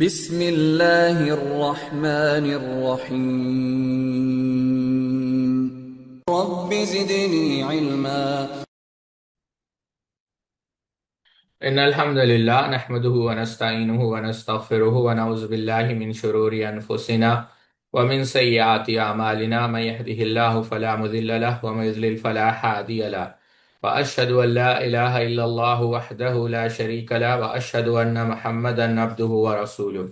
بسم اللہ الرحمن الرحیم رب زدنی علما۔ إن الحمد لله نحمده ونستعينه ونستغفره ونعوذ بالله من شرور أنفسنا ومن سيئات أعمالنا من يهده الله فلا مضل له ومن يضلل فلا هادي له وأشهد أن لا إله إلا الله وحده لا شريك له وأشهد أن محمدا عبده ورسوله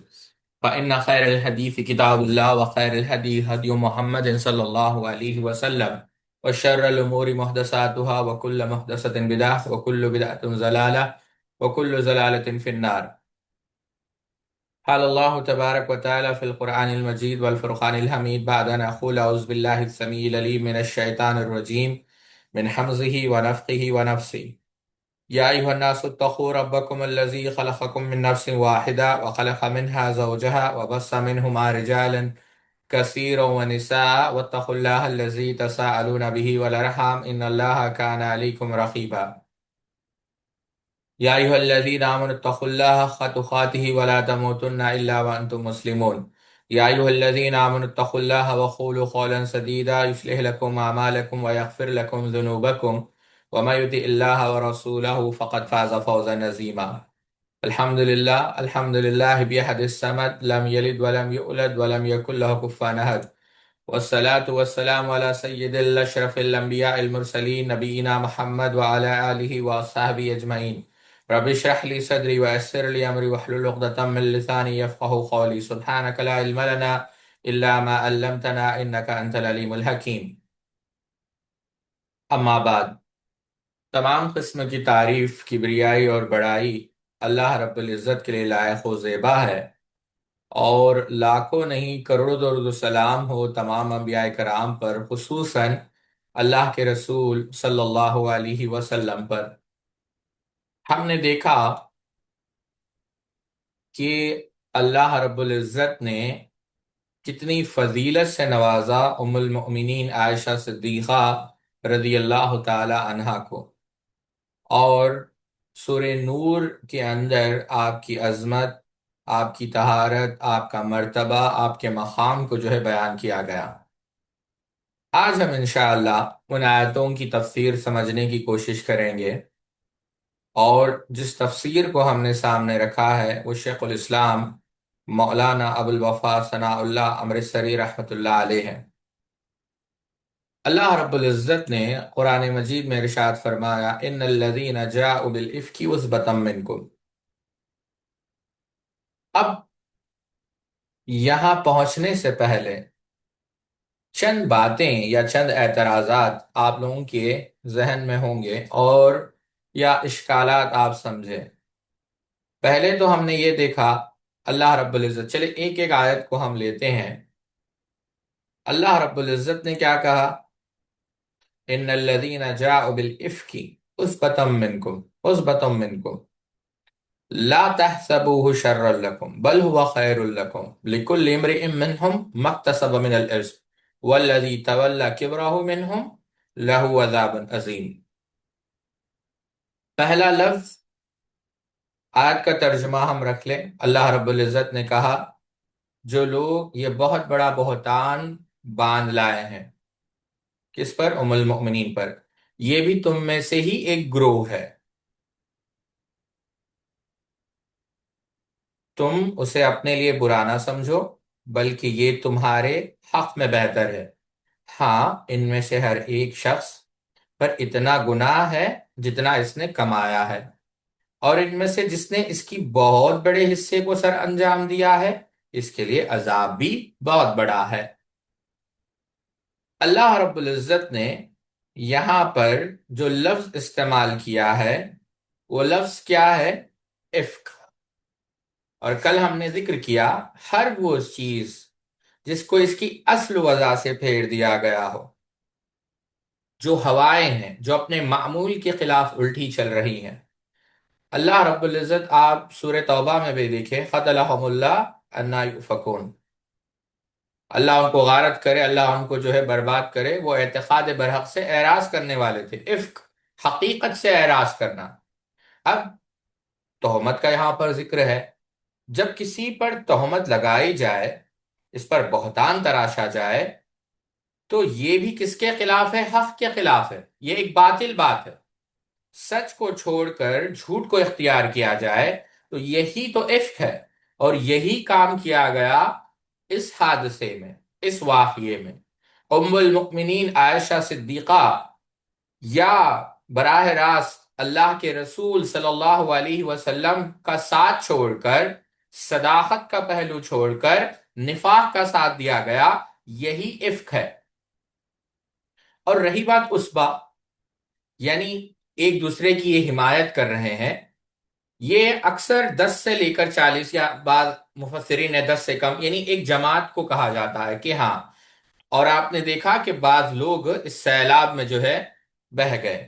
فإن خير الحديث كتاب الله وخير الهدي هدي محمد صلى الله عليه وسلم وشر الأمور محدثاتها وكل محدثة بدعة وكل بدعة ضلالة وكل زلالة في النار. قال الله تبارك وتعالى في القرآن المجيد والفرقان الحميد بعد أن أقول أعوذ بالله السميع العليم من الشيطان الرجيم من حمزه ونفخه ونفسه. يا أيها الناس اتقوا ربكم الذي خلقكم من نفس واحدة وخلق منها زوجها وبث منهما رجالا كثيرا ونساء واتقوا الله الذي تساءلون به والأرحام إن الله كان عليكم رقيبا. يا أيها الذين آمنوا اتقوا الله حق تقاته ولا تموتن إلا وأنتم مسلمون. يا أيها الذين آمنوا اتقوا الله وقولوا قولا سديدا يصلح لكم أعمالكم ويغفر لكم ذنوبكم وما يطع الله ورسوله فقد فاز فوزا عظيما. الحمد لله بأحد الصمد لم يلد ولم يولد ولم يكن له كفوا أحد والصلاة والسلام على سيد الأشرف الأنبياء المرسلين نبينا محمد وعلى آله وأصحابه أجمعين. رب اشرح لي صدري ويسر لي أمري واحلل عقدة من لساني يفقهوا قولي سبحانك لا علم لنا إلا ما علمتنا إنك أنت العليم الحكيم. أما بعد، تمام قسم کی تعریف، کبریائی اور بڑائی اللہ رب العزت کے لیے لائق و زیبا ہے، اور لاکھوں نہیں کروڑوں درود و سلام ہو تمام انبیاء کرام پر، خصوصاً اللہ کے رسول صلی اللہ علیہ وسلم پر۔ ہم نے دیکھا کہ اللہ رب العزت نے کتنی فضیلت سے نوازا ام المؤمنین عائشہ صدیقہ رضی اللہ تعالی عنہا کو، اور سورہ نور کے اندر آپ کی عظمت، آپ کی طہارت، آپ کا مرتبہ، آپ کے مقام کو جو ہے بیان کیا گیا۔ آج ہم انشاءاللہ ان آیتوں کی تفسیر سمجھنے کی کوشش کریں گے، اور جس تفسیر کو ہم نے سامنے رکھا ہے وہ شیخ الاسلام مولانا ابو الوفا ثناء اللہ امرتسری رحمۃ اللہ علیہ ہے۔ اللہ رب العزت نے قرآن مجید میں ارشاد فرمایا ان الذین جاءوا بالافک عصبۃ منکم۔ اب یہاں پہنچنے سے پہلے چند باتیں یا چند اعتراضات آپ لوگوں کے ذہن میں ہوں گے اور یا اشکالات آپ سمجھیں۔ پہلے تو ہم نے یہ دیکھا اللہ رب العزت، چلے ایک ایک آیت کو ہم لیتے ہیں۔ اللہ رب العزت نے کیا کہا؟ ان الذین جاءوا بالافک عصبۃ منکم، عصبۃ منکم لا تحسبوه شرا لكم بل هو خير لكم لكل امرئ منهم ما اكتسب من الاثم والذي تولى كبره منهم له عذاب عظيم۔ پہلا لفظ آیت کا ترجمہ ہم رکھ لیں۔ اللہ رب العزت نے کہا جو لوگ یہ بہت بڑا بہتان باندھ لائے ہیں، کس پر؟ ام المؤمنین پر، یہ بھی تم میں سے ہی ایک گروہ ہے، تم اسے اپنے لیے برا نہ سمجھو بلکہ یہ تمہارے حق میں بہتر ہے۔ ہاں، ان میں سے ہر ایک شخص پر اتنا گناہ ہے جتنا اس نے کمایا ہے، اور ان میں سے جس نے اس کی بہت بڑے حصے کو سر انجام دیا ہے اس کے لیے عذاب بھی بہت بڑا ہے۔ اللہ رب العزت نے یہاں پر جو لفظ استعمال کیا ہے وہ لفظ کیا ہے؟ افک۔ اور کل ہم نے ذکر کیا ہر وہ چیز جس کو اس کی اصل وضع سے پھیر دیا گیا ہو، جو ہوائیں ہیں، جو اپنے معمول کے خلاف الٹی چل رہی ہیں، اللہ رب العزت آپ سورہ توبہ میں بھی دیکھیں قَتَلَهُمُ اللَّهُ أَنَّىٰ يُؤْفَكُونَ، اللہ ان کو غارت کرے، اللہ ان کو جو ہے برباد کرے۔ وہ اعتقاد برحق سے اعراض کرنے والے تھے، افک حقیقت سے اعراض کرنا۔ اب تہمت کا یہاں پر ذکر ہے، جب کسی پر تہمت لگائی جائے، اس پر بہتان تراشا جائے، تو یہ بھی کس کے خلاف ہے؟ حق کے خلاف ہے، یہ ایک باطل بات ہے۔ سچ کو چھوڑ کر جھوٹ کو اختیار کیا جائے تو یہی تو عفق ہے، اور یہی کام کیا گیا اس حادثے میں، اس واقعے میں۔ ام المؤمنین عائشہ صدیقہ یا براہ راست اللہ کے رسول صلی اللہ علیہ وسلم کا ساتھ چھوڑ کر، صداقت کا پہلو چھوڑ کر نفاق کا ساتھ دیا گیا، یہی عفق ہے۔ اور رہی بات عصبہ، یعنی ایک دوسرے کی یہ حمایت کر رہے ہیں، یہ اکثر 10 سے لے کر 40 یا بعض مفسرین نے 10 سے کم، یعنی ایک جماعت کو کہا جاتا ہے کہ ہاں۔ اور آپ نے دیکھا کہ بعض لوگ اس سیلاب میں جو ہے بہہ گئے۔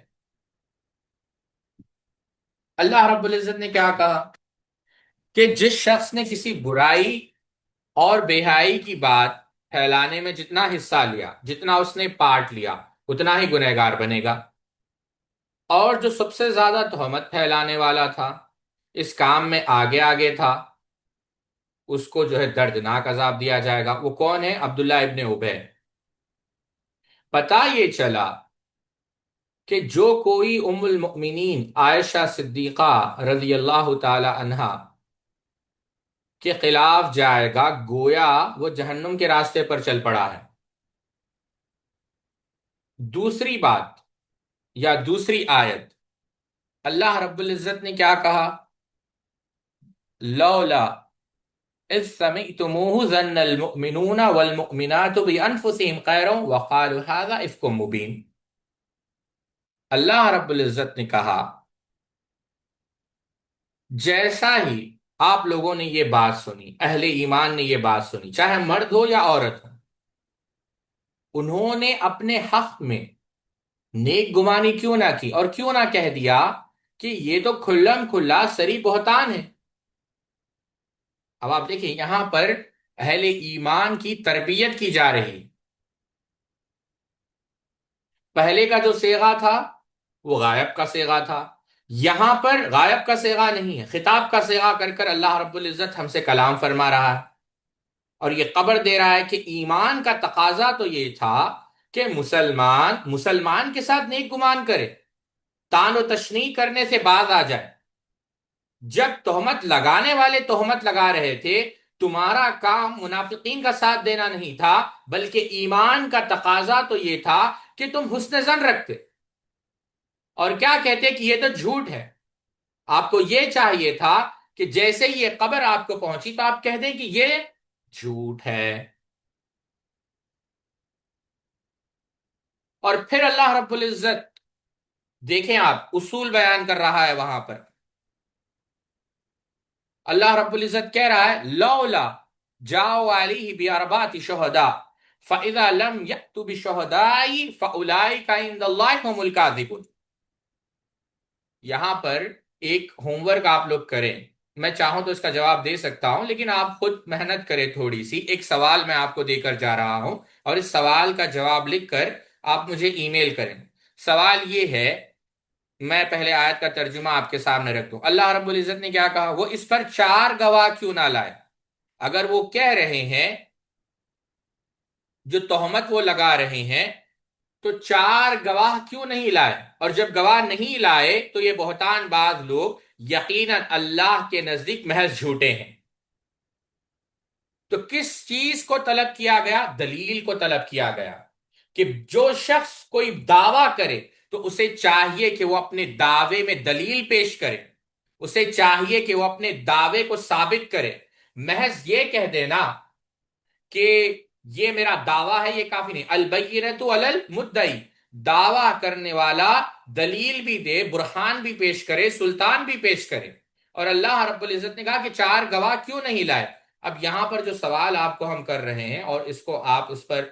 اللہ رب العزت نے کیا کہا کہ جس شخص نے کسی برائی اور بے حیائی کی بات پھیلانے میں جتنا حصہ لیا، جتنا اس نے پارٹ لیا، اتنا ہی گنہگار بنے گا۔ اور جو سب سے زیادہ تہمت پھیلانے والا تھا، اس کام میں آگے آگے تھا، اس کو جو ہے دردناک عذاب دیا جائے گا۔ وہ کون ہے؟ عبداللہ ابن ابی۔ پتہ یہ چلا کہ جو کوئی ام المؤمنین عائشہ صدیقہ رضی اللہ تعالی عنہا کے خلاف جائے گا، گویا وہ جہنم کے راستے پر چل پڑا ہے۔ دوسری بات یا دوسری آیت، اللہ رب العزت نے کیا کہا؟ لولا اذ سمعتموه ظن المؤمنون والمؤمنات بانفسهم خیرا وقالوا هذا افک مبین۔ اللہ رب العزت نے کہا جیسا ہی آپ لوگوں نے یہ بات سنی، اہل ایمان نے یہ بات سنی، چاہے مرد ہو یا عورت ہو، انہوں نے اپنے حق میں نیک گمانی کیوں نہ کی اور کیوں نہ کہہ دیا کہ یہ تو کھلم کھلا سری بہتان ہے۔ اب آپ دیکھیں یہاں پر اہل ایمان کی تربیت کی جا رہی۔ پہلے کا جو صیغہ تھا وہ غائب کا صیغہ تھا، یہاں پر غائب کا صیغہ نہیں ہے، خطاب کا صیغہ کر کر اللہ رب العزت ہم سے کلام فرما رہا ہے، اور یہ خبر دے رہا ہے کہ ایمان کا تقاضا تو یہ تھا کہ مسلمان کے ساتھ نیک گمان کرے، تان و تشنیع کرنے سے باز آ جائے۔ جب تہمت لگانے والے تہمت لگا رہے تھے، تمہارا کام منافقین کا ساتھ دینا نہیں تھا، بلکہ ایمان کا تقاضا تو یہ تھا کہ تم حسن ظن رکھتے اور کیا کہتے کہ یہ تو جھوٹ ہے۔ آپ کو یہ چاہیے تھا کہ جیسے یہ خبر آپ کو پہنچی تو آپ کہہ دیں کہ یہ جھوٹ ہے۔ اور پھر اللہ رب العزت دیکھیں، آپ اصول بیان کر رہا ہے وہاں پر۔ اللہ رب العزت کہہ رہا ہے لولا جاؤ علیہ باربعۃ شہداء فاذا لم یأتوا بشہداء فاولئک عند اللہ هم الکاذبون۔ یہاں پر ایک ہوم ورک آپ لوگ کریں، میں چاہوں تو اس کا جواب دے سکتا ہوں، لیکن آپ خود محنت کریں تھوڑی سی۔ ایک سوال میں آپ کو دے کر جا رہا ہوں، اور اس سوال کا جواب لکھ کر آپ مجھے ای میل کریں۔ سوال یہ ہے، میں پہلے آیت کا ترجمہ آپ کے سامنے رکھ دوں۔ اللہ رب العزت نے کیا کہا؟ وہ اس پر 4 گواہ کیوں نہ لائے؟ اگر وہ کہہ رہے ہیں، جو تہمت وہ لگا رہے ہیں، تو 4 گواہ کیوں نہیں لائے؟ اور جب گواہ نہیں لائے تو یہ بہتان باز لوگ یقیناً اللہ کے نزدیک محض جھوٹے ہیں۔ تو کس چیز کو طلب کیا گیا؟ دلیل کو طلب کیا گیا کہ جو شخص کوئی دعویٰ کرے تو اسے چاہیے کہ وہ اپنے دعوے میں دلیل پیش کرے، اسے چاہیے کہ وہ اپنے دعوے کو ثابت کرے۔ محض یہ کہہ دینا کہ یہ میرا دعویٰ ہے، یہ کافی نہیں۔ البینۃ علی المدعی، دعویٰ کرنے والا دلیل بھی دے، برہان بھی پیش کرے، سلطان بھی پیش کرے۔ اور اللہ رب العزت نے کہا کہ 4 گواہ کیوں نہیں لائے؟ اب یہاں پر جو سوال آپ کو ہم کر رہے ہیں، اور اس کو آپ اس پر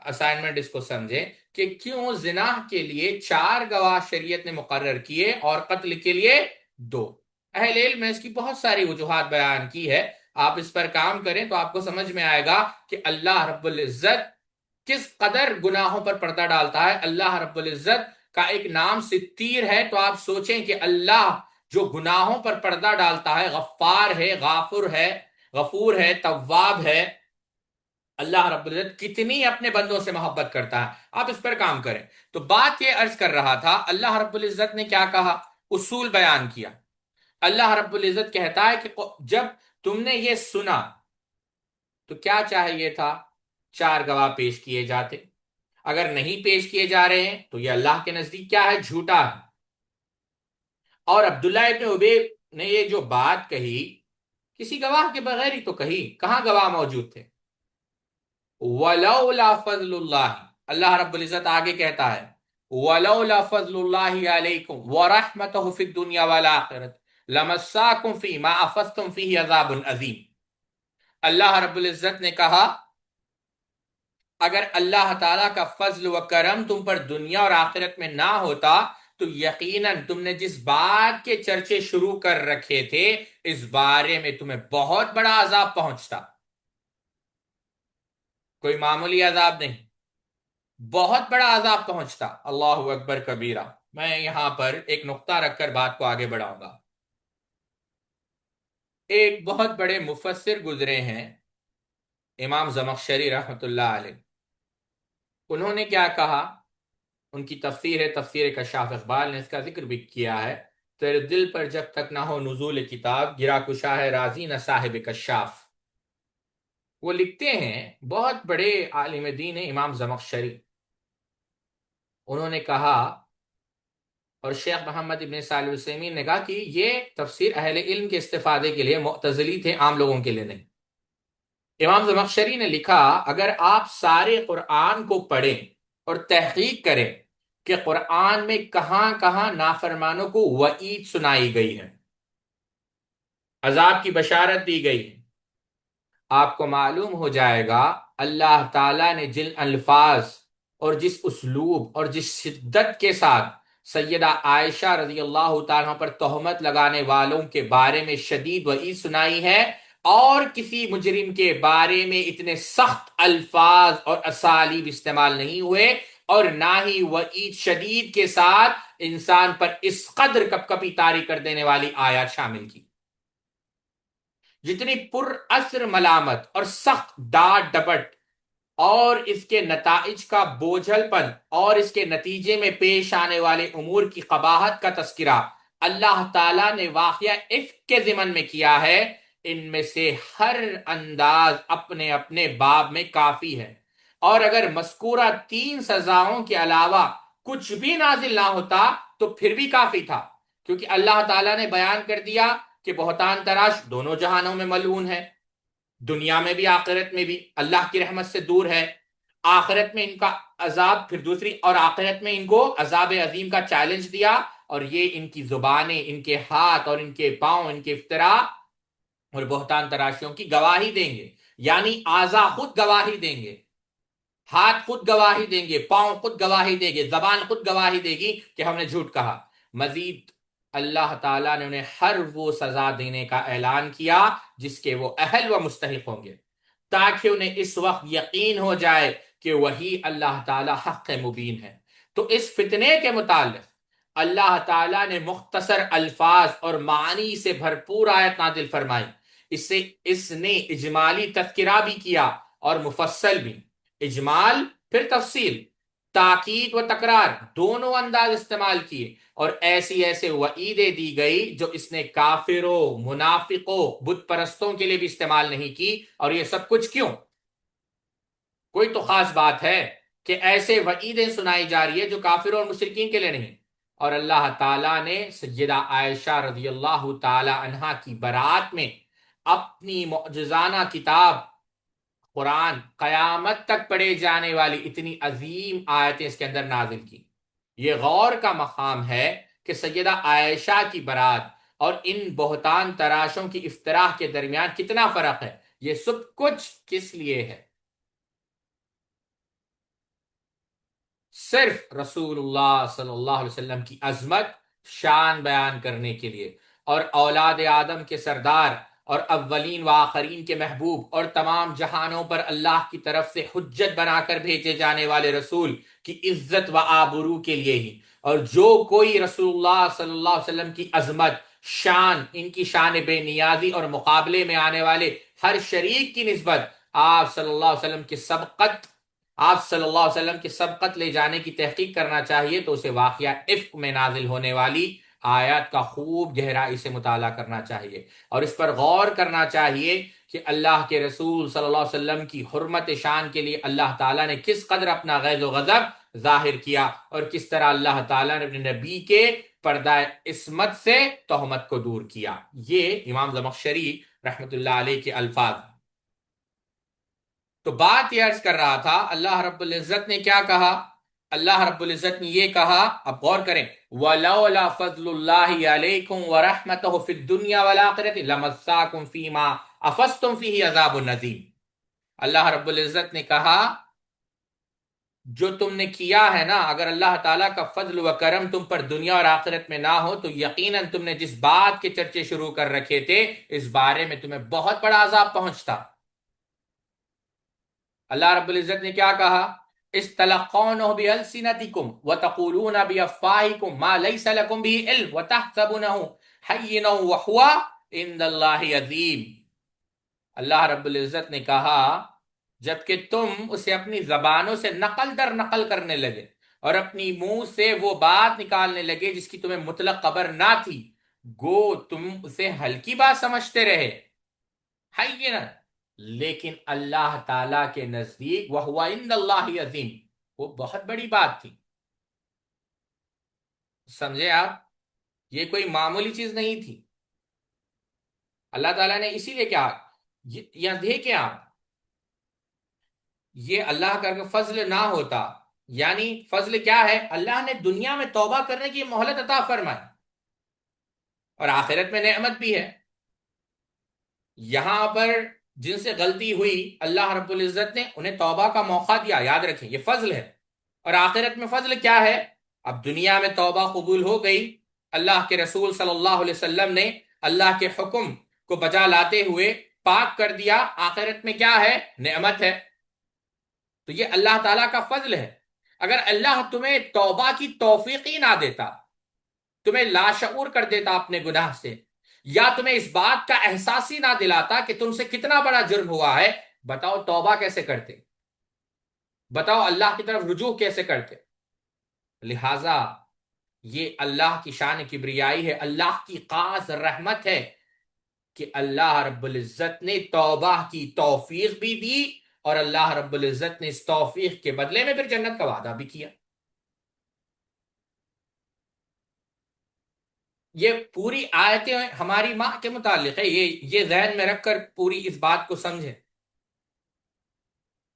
اسائنمنٹ اس کو سمجھیں کہ کیوں زنا کے لیے 4 گواہ شریعت نے مقرر کیے اور قتل کے لیے 2؟ اہل علم نے اس کی بہت ساری وجوہات بیان کی ہے، آپ اس پر کام کریں تو آپ کو سمجھ میں آئے گا کہ اللہ رب العزت کس قدر گناہوں پر پردہ ڈالتا ہے۔ اللہ رب العزت کا ایک نام ستیر ہے، تو آپ سوچیں کہ اللہ جو گناہوں پر پردہ ڈالتا ہے، غفار ہے، غفور ہے، تواب ہے، اللہ رب العزت کتنی اپنے بندوں سے محبت کرتا ہے، آپ اس پر کام کریں۔ تو بات یہ عرض کر رہا تھا، اللہ رب العزت نے کیا کہا، اصول بیان کیا۔ اللہ رب العزت کہتا ہے کہ جب تم نے یہ سنا تو کیا چاہیے تھا، چار گواہ پیش کیے جاتے، اگر نہیں پیش کیے جا رہے ہیں تو یہ اللہ کے نزدیک کیا ہے، جھوٹا ہے۔ اور عبداللہ ابن ابی نے یہ جو بات کہی، کسی گواہ کے بغیر ہی تو کہی، کہاں گواہ موجود تھے؟ وَلَوْلَا فَضْلُ اللَّهِ، اللہ رب العزت آگے کہتا ہے وَلَوْلَا فَضْلُ اللَّهِ عَلَيْكُمْ وَرَحْمَتُهُ فِي الدُّنْيَا وَالْآخِرَةِ لَمَسَّاكُمْ فِي مَا أَفَضْتُمْ فِيهِ عَذَابٌ عَظِيمٌ۔ اللہ رب العزت نے کہا اگر اللہ تعالیٰ کا فضل و کرم تم پر دنیا اور آخرت میں نہ ہوتا تو یقیناً تم نے جس بات کے چرچے شروع کر رکھے تھے اس بارے میں تمہیں بہت بڑا عذاب پہنچتا، کوئی معمولی عذاب نہیں، بہت بڑا عذاب پہنچتا۔ اللہ اکبر کبیرہ۔ میں یہاں پر ایک نقطہ رکھ کر بات کو آگے بڑھاؤں گا۔ ایک بہت بڑے مفسر گزرے ہیں، امام زمخشری رحمۃ اللہ علیہ، انہوں نے کیا کہا، ان کی تفسیر ہے تفسیر کشاف، اقبال نے اس کا ذکر بھی کیا ہے، تیرے دل پر جب تک نہ ہو نزول کتاب، گرا کشا ہے راضی نہ صاحب کشاف۔ وہ لکھتے ہیں، بہت بڑے عالم دین ہیں امام زمخشری، انہوں نے کہا، اور شیخ محمد ابن صالح العثیمین نے کہا کہ یہ تفسیر اہل علم کے استفادے کے لیے، معتزلی تھے، عام لوگوں کے لیے نہیں۔ امام زمخشری نے لکھا اگر آپ سارے قرآن کو پڑھیں اور تحقیق کریں کہ قرآن میں کہاں کہاں نافرمانوں کو وعید سنائی گئی ہے، عذاب کی بشارت دی گئی ہے، آپ کو معلوم ہو جائے گا اللہ تعالیٰ نے جن الفاظ اور جس اسلوب اور جس شدت کے ساتھ سیدہ عائشہ رضی اللہ تعالیٰ پر تہمت لگانے والوں کے بارے میں شدید وعید سنائی ہے، اور کسی مجرم کے بارے میں اتنے سخت الفاظ اور اسالیب استعمال نہیں ہوئے، اور نہ ہی وعید شدید کے ساتھ انسان پر اس قدر کپکپی طاری کر دینے والی آیات شامل کی۔ جتنی پر اثر ملامت اور سخت ڈانٹ ڈپٹ اور اس کے نتائج کا بوجھل پن اور اس کے نتیجے میں پیش آنے والے امور کی قباحت کا تذکرہ اللہ تعالیٰ نے واقعہ افک کے ضمن میں کیا ہے، ان میں سے ہر انداز اپنے اپنے باب میں کافی ہے، اور اگر مذکورہ 3 سزاؤں کے علاوہ کچھ بھی نازل نہ ہوتا تو پھر بھی کافی تھا، کیونکہ اللہ تعالیٰ نے بیان کر دیا کہ بہتان تراش دونوں جہانوں میں ملعون ہے، دنیا میں بھی آخرت میں بھی، اللہ کی رحمت سے دور ہے، آخرت میں ان کا عذاب، پھر دوسری اور آخرت میں ان کو عذاب عظیم کا چیلنج دیا، اور یہ ان کی زبانیں، ان کے ہاتھ اور ان کے پاؤں، ان کے افتراء اور بہتان تراشیوں کی گواہی دیں گے، یعنی اعضاء خود گواہی دیں گے، ہاتھ خود گواہی دیں گے، پاؤں خود گواہی دیں گے، زبان خود گواہی دے گی کہ ہم نے جھوٹ کہا۔ مزید اللہ تعالیٰ نے انہیں ہر وہ سزا دینے کا اعلان کیا جس کے وہ اہل و مستحق ہوں گے، تاکہ انہیں اس وقت یقین ہو جائے کہ وہی اللہ تعالیٰ حق مبین ہے۔ تو اس فتنے کے متعلق اللہ تعالیٰ نے مختصر الفاظ اور معانی سے بھرپور آیت نازل فرمائی، اس نے اجمالی تذکرہ بھی کیا اور مفصل بھی، اجمال پھر تفصیل، تاکید و تکرار دونوں انداز استعمال کیے، اور ایسے وعیدیں دی گئی جو اس نے کافروں، منافقوں، بت پرستوں کے لیے بھی استعمال نہیں کی۔ اور یہ سب کچھ کیوں؟ کوئی تو خاص بات ہے کہ ایسے وعیدیں سنائی جا رہی ہے جو کافروں اور مشرکین کے لیے نہیں، اور اللہ تعالیٰ نے سیدہ عائشہ رضی اللہ تعالی عنہا کی برات میں اپنی معجزانہ کتاب قرآن، قیامت تک پڑھے جانے والی اتنی عظیم آیتیں اس کے اندر نازل کی۔ یہ غور کا مقام ہے کہ سیدہ عائشہ کی برات اور ان بہتان تراشوں کی افتراح کے درمیان کتنا فرق ہے۔ یہ سب کچھ کس لیے ہے؟ صرف رسول اللہ صلی اللہ علیہ وسلم کی عظمت، شان بیان کرنے کے لیے، اور اولاد آدم کے سردار اور اولین و آخرین کے محبوب اور تمام جہانوں پر اللہ کی طرف سے حجت بنا کر بھیجے جانے والے رسول کی عزت و آبرو کے لیے ہی۔ اور جو کوئی رسول اللہ صلی اللہ علیہ وسلم کی عظمت شان، ان کی شان بے نیازی اور مقابلے میں آنے والے ہر شریک کی نسبت آپ صلی اللہ علیہ وسلم کی سبقت، آپ صلی اللہ علیہ وسلم کی سبقت لے جانے کی تحقیق کرنا چاہیے تو اسے واقعہ افک میں نازل ہونے والی آیات کا خوب گہرائی سے مطالعہ کرنا چاہیے، اور اس پر غور کرنا چاہیے کہ اللہ کے رسول صلی اللہ علیہ وسلم کی حرمت شان کے لیے اللہ تعالیٰ نے کس قدر اپنا غیظ و غضب ظاہر کیا، اور کس طرح اللہ تعالیٰ نے اپنے نبی کے پردہ عصمت سے تہمت کو دور کیا۔ یہ امام زمخشری رحمت اللہ علیہ کے الفاظ۔ تو بات یہ عرض کر رہا تھا، اللہ رب العزت نے کیا کہا؟ اللہ رب العزت نے یہ کہا، اب غور کریں، وَلَوْلَا فَضْلُ اللَّهِ عَلَيْكُمْ وَرَحْمَتُهُ فِي الدُّنْيَا وَالْآخِرَةِ لَمَسَّاكُمْ فِي مَا أَفَضْتُمْ فِيهِ عَذَابٌ عَظِيمٌ۔ اللہ رب العزت نے کہا جو تم نے کیا ہے نا، اگر اللہ تعالیٰ کا فضل و کرم تم پر دنیا اور آخرت میں نہ ہو تو یقیناً تم نے جس بات کے چرچے شروع کر رکھے تھے اس بارے میں تمہیں بہت بڑا عذاب پہنچتا۔ اللہ رب العزت نے کیا کہا؟ استلقونه بألسنتكم وتقولون بأفواهكم ما ليس لكم به علم وتحسبونه هينا وهو عند الله عظيم۔ اللہ رب العزت نے کہا جبکہ تم اسے اپنی زبانوں سے نقل در نقل کرنے لگے اور اپنی منہ سے وہ بات نکالنے لگے جس کی تمہیں مطلق خبر نہ تھی، گو تم اسے ہلکی بات سمجھتے رہے، حینا، لیکن اللہ تعالی کے نزدیک وَهُوَ عِندَ اللَّهِ عظیم، وہ بہت بڑی بات تھی۔ سمجھے آپ؟ یہ کوئی معمولی چیز نہیں تھی۔ اللہ تعالیٰ نے اسی لیے کیا، یہاں دیکھیں آپ، یہ اللہ کا فضل نہ ہوتا، یعنی فضل کیا ہے؟ اللہ نے دنیا میں توبہ کرنے کی مہلت عطا فرمائی اور آخرت میں نعمت بھی ہے۔ یہاں پر جن سے غلطی ہوئی اللہ رب العزت نے انہیں توبہ کا موقع دیا، یاد رکھیں یہ فضل ہے۔ اور آخرت میں فضل کیا ہے؟ اب دنیا میں توبہ قبول ہو گئی، اللہ کے رسول صلی اللہ علیہ وسلم نے اللہ کے حکم کو بجا لاتے ہوئے پاک کر دیا، آخرت میں کیا ہے؟ نعمت ہے۔ تو یہ اللہ تعالیٰ کا فضل ہے۔ اگر اللہ تمہیں توبہ کی توفیق ہی نہ دیتا، تمہیں لاشعور کر دیتا اپنے گناہ سے، یا تمہیں اس بات کا احساس ہی نہ دلاتا کہ تم سے کتنا بڑا جرم ہوا ہے، بتاؤ توبہ کیسے کرتے؟ بتاؤ اللہ کی طرف رجوع کیسے کرتے؟ لہٰذا یہ اللہ کی شان کبریائی ہے، اللہ کی خاص رحمت ہے کہ اللہ رب العزت نے توبہ کی توفیق بھی دی، اور اللہ رب العزت نے اس توفیق کے بدلے میں پھر جنت کا وعدہ بھی کیا۔ یہ پوری آیتیں ہماری ماں کے متعلق ہے، یہ ذہن میں رکھ کر پوری اس بات کو سمجھیں۔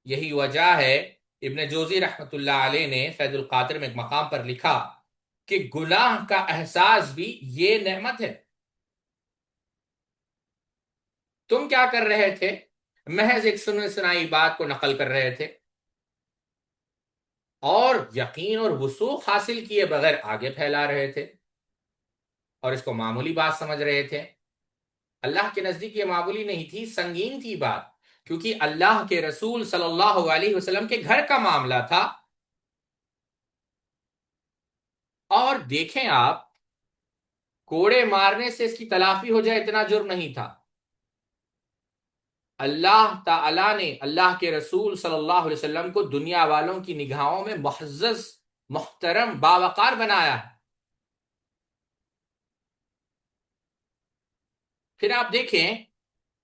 یہی وجہ ہے ابن جوزی رحمت اللہ علیہ نے فیض القادر میں ایک مقام پر لکھا کہ گناہ کا احساس بھی یہ نعمت ہے۔ تم کیا کر رہے تھے؟ محض ایک سنی سنائی بات کو نقل کر رہے تھے اور یقین اور وثوق حاصل کیے بغیر آگے پھیلا رہے تھے اور اس کو معمولی بات سمجھ رہے تھے۔ اللہ کے نزدیک یہ معمولی نہیں تھی، سنگین تھی بات، کیونکہ اللہ کے رسول صلی اللہ علیہ وسلم کے گھر کا معاملہ تھا۔ اور دیکھیں آپ، کوڑے مارنے سے اس کی تلافی ہو جائے اتنا جرم نہیں تھا۔ اللہ تعالیٰ نے اللہ کے رسول صلی اللہ علیہ وسلم کو دنیا والوں کی نگاہوں میں معزز، محترم، باوقار بنایا ہے۔ پھر آپ دیکھیں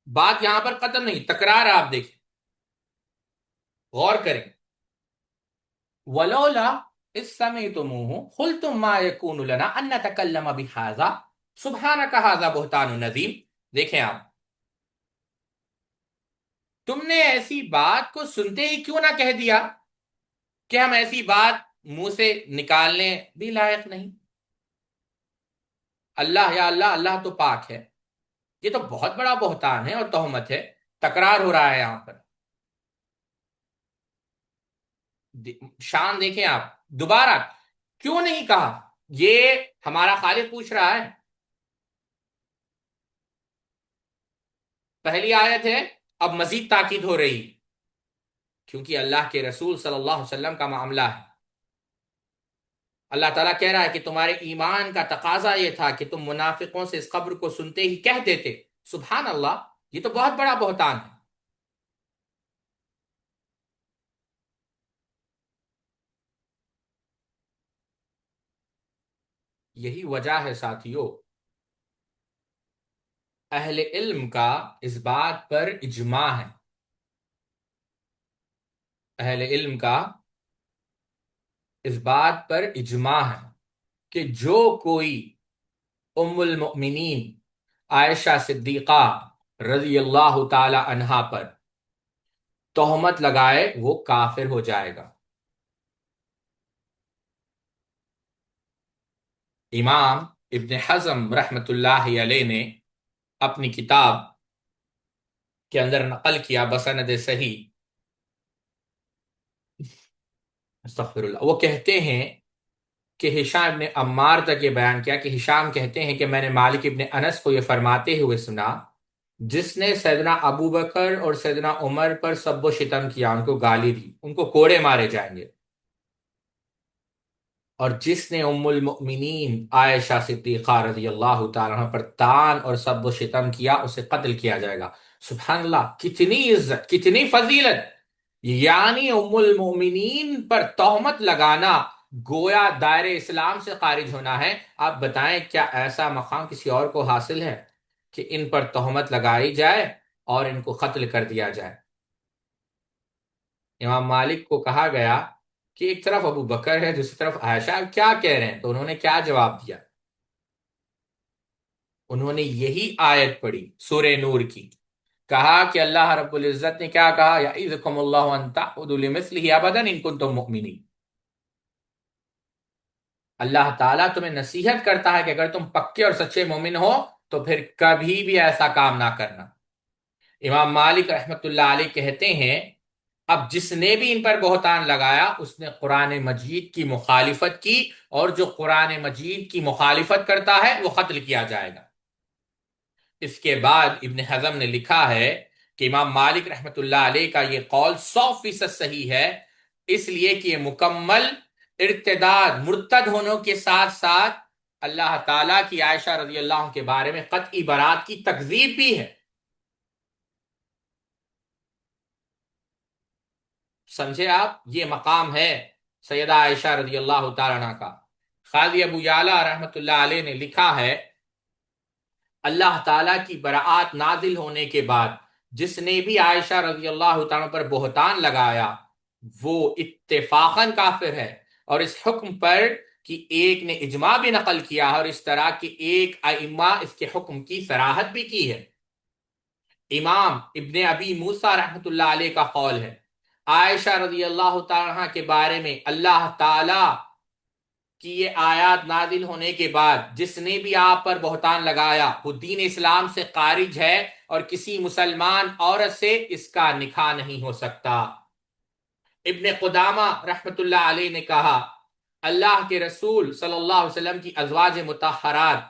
بات یہاں پر ختم نہیں، تکرار آپ دیکھیں، غور کریں، وَلَوْلَا إِذْ سَمِعْتُمُوهُ قُلْتُم مَّا يَكُونُ لَنَا أَن نَّتَكَلَّمَ بِهَٰذَا سُبْحَانَكَ هَٰذَا بُهْتَانٌ عَظِيمٌ۔ دیکھیں آپ، تم نے ایسی بات کو سنتے ہی کیوں نہ کہہ دیا کہ ہم ایسی بات منہ سے نکالنے بھی لائق نہیں۔ اللہ، یا اللہ، اللہ تو پاک ہے، یہ تو بہت بڑا بہتان ہے اور تہمت ہے، تکرار ہو رہا ہے یہاں پر۔ شان دیکھیں آپ، دوبارہ کیوں نہیں کہا؟ یہ ہمارا خالق پوچھ رہا ہے۔ پہلی آیت ہے، اب مزید تاکید ہو رہی کیونکہ اللہ کے رسول صلی اللہ علیہ وسلم کا معاملہ ہے۔ اللہ تعالیٰ کہہ رہا ہے کہ تمہارے ایمان کا تقاضا یہ تھا کہ تم منافقوں سے اس خبر کو سنتے ہی کہہ دیتے۔ سبحان اللہ، یہ تو بہت بڑا بہتان ہے۔ یہی وجہ ہے ساتھیو، اہل علم کا اس بات پر اجماع ہے، اہل علم کا اس بات پر اجماع ہے کہ جو کوئی ام المؤمنین عائشہ صدیقہ رضی اللہ تعالی عنہا پر تہمت لگائے وہ کافر ہو جائے گا۔ امام ابن حزم رحمت اللہ علیہ نے اپنی کتاب کے اندر نقل کیا بسند صحیح، استغفر اللہ، وہ کہتے ہیں کہ ہشام ابن عمار تک یہ بیان کیا کہ ہشام کہتے ہیں کہ میں نے مالک ابن انس کو یہ فرماتے ہوئے سنا، جس نے سیدنا ابو بکر اور سیدنا عمر پر سب و شتم کیا، ان کو گالی دی، ان کو کوڑے مارے جائیں گے، اور جس نے ام المؤمنین عائشہ صدیقہ رضی اللہ تعالیٰ عنہ پر تان اور سب و شتم کیا، اسے قتل کیا جائے گا۔ سبحان اللہ، کتنی عزت، کتنی فضیلت! یعنی ام المؤمنین پر تہمت لگانا گویا دائر اسلام سے خارج ہونا ہے۔ آپ بتائیں کیا ایسا مقام کسی اور کو حاصل ہے کہ ان پر تہمت لگائی جائے اور ان کو قتل کر دیا جائے؟ امام مالک کو کہا گیا کہ ایک طرف ابو بکر ہے، دوسری طرف عائشہ، کیا کہہ رہے ہیں؟ تو انہوں نے کیا جواب دیا؟ انہوں نے یہی آیت پڑھی سورہ نور کی، کہا کہ اللہ رب العزت نے کیا کہا، یعظکم اللہ ان تعودوا لمثلہ ابدا ان کنتم مؤمنین۔ اللہ تعالیٰ تمہیں نصیحت کرتا ہے کہ اگر تم پکے اور سچے مومن ہو تو پھر کبھی بھی ایسا کام نہ کرنا۔ امام مالک رحمت اللہ علیہ کہتے ہیں اب جس نے بھی ان پر بہتان لگایا اس نے قرآن مجید کی مخالفت کی، اور جو قرآن مجید کی مخالفت کرتا ہے وہ قتل کیا جائے گا۔ اس کے بعد ابن حزم نے لکھا ہے کہ امام مالک رحمت اللہ علیہ کا یہ قول 100% صحیح ہے، اس لیے کہ یہ مکمل ارتداد، مرتد ہونے کے ساتھ ساتھ اللہ تعالیٰ کی عائشہ رضی اللہ عنہ کے بارے میں قطعی برات کی تکذیب بھی ہے۔ سمجھے آپ؟ یہ مقام ہے سیدہ عائشہ رضی اللہ تعالیٰ عنہ کا۔ قاضی ابو یعلا رحمت اللہ علیہ نے لکھا ہے اللہ تعالیٰ کی براعات نازل ہونے کے بعد جس نے بھی عائشہ رضی اللہ تعالیٰ پر بہتان لگایا وہ اتفاقاً کافر ہے، اور اس حکم پر کہ ایک نے اجماع بھی نقل کیا ہے، اور اس طرح کے ایک ائمہ اس کے حکم کی صراحت بھی کی ہے۔ امام ابن ابی موسیٰ رحمت اللہ علیہ کا قول ہے عائشہ رضی اللہ تعالیٰ عنہ کے بارے میں اللہ تعالیٰ کہ یہ آیات نازل ہونے کے بعد جس نے بھی آپ پر بہتان لگایا وہ دین اسلام سے خارج ہے، اور کسی مسلمان عورت سے اس کا نکاح نہیں ہو سکتا۔ ابن قدامہ رحمت اللہ علیہ نے کہا اللہ کے رسول صلی اللہ علیہ وسلم کی ازواج مطہرات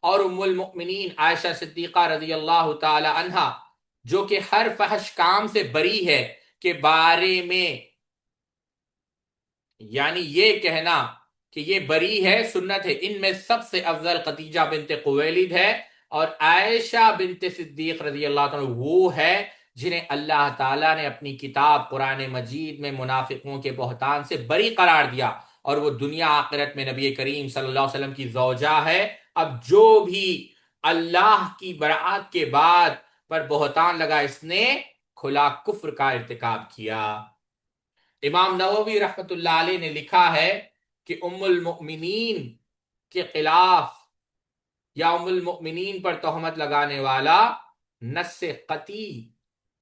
اور ام المؤمنین عائشہ صدیقہ رضی اللہ تعالی عنہا جو کہ ہر فحش کام سے بری ہے کے بارے میں، یعنی یہ کہنا کہ یہ بری ہے سنت ہے، ان میں سب سے افضل خدیجہ بنت خویلد ہے، اور عائشہ بنت صدیق رضی اللہ عنہ وہ ہے جنہیں اللہ تعالیٰ نے اپنی کتاب قرآن مجید میں منافقوں کے بہتان سے بری قرار دیا، اور وہ دنیا آخرت میں نبی کریم صلی اللہ علیہ وسلم کی زوجہ ہے۔ اب جو بھی اللہ کی برات کے بعد پر بہتان لگا اس نے کھلا کفر کا ارتکاب کیا۔ امام نووی رحمت اللہ علیہ نے لکھا ہے کہ ام المؤمنین کے خلاف یا ام المؤمنین پر تہمت لگانے والا نص قطعی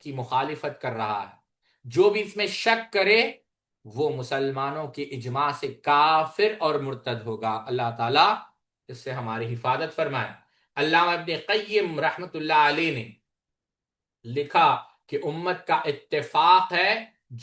کی مخالفت کر رہا ہے، جو بھی اس میں شک کرے وہ مسلمانوں کے اجماع سے کافر اور مرتد ہوگا۔ اللہ تعالیٰ اس سے ہماری حفاظت فرمائے۔ علامہ ابن قیم رحمت اللہ علیہ نے لکھا کہ امت کا اتفاق ہے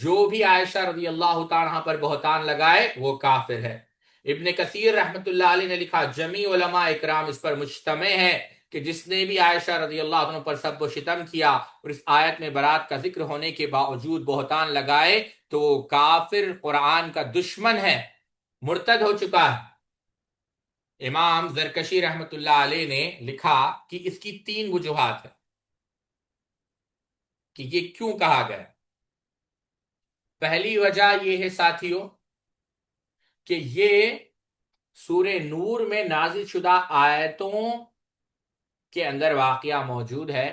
جو بھی عائشہ رضی اللہ تعالیٰ پر بہتان لگائے وہ کافر ہے۔ ابن کثیر رحمت اللہ علیہ نے لکھا جمیع علماء اکرام اس پر مجتمع ہے کہ جس نے بھی عائشہ رضی اللہ عنہ پر سب و شتم کیا اور اس آیت میں برات کا ذکر ہونے کے باوجود بہتان لگائے تو وہ کافر، قرآن کا دشمن ہے۔ مرتد ہو چکا ہے۔ امام زرکشی رحمت اللہ علیہ نے لکھا کہ اس کی 3 وجوہات ہیں کہ یہ کیوں کہا گیا۔ پہلی وجہ یہ ہے ساتھیوں کہ یہ سورہ نور میں نازل شدہ آیتوں کے اندر واقعہ موجود ہے،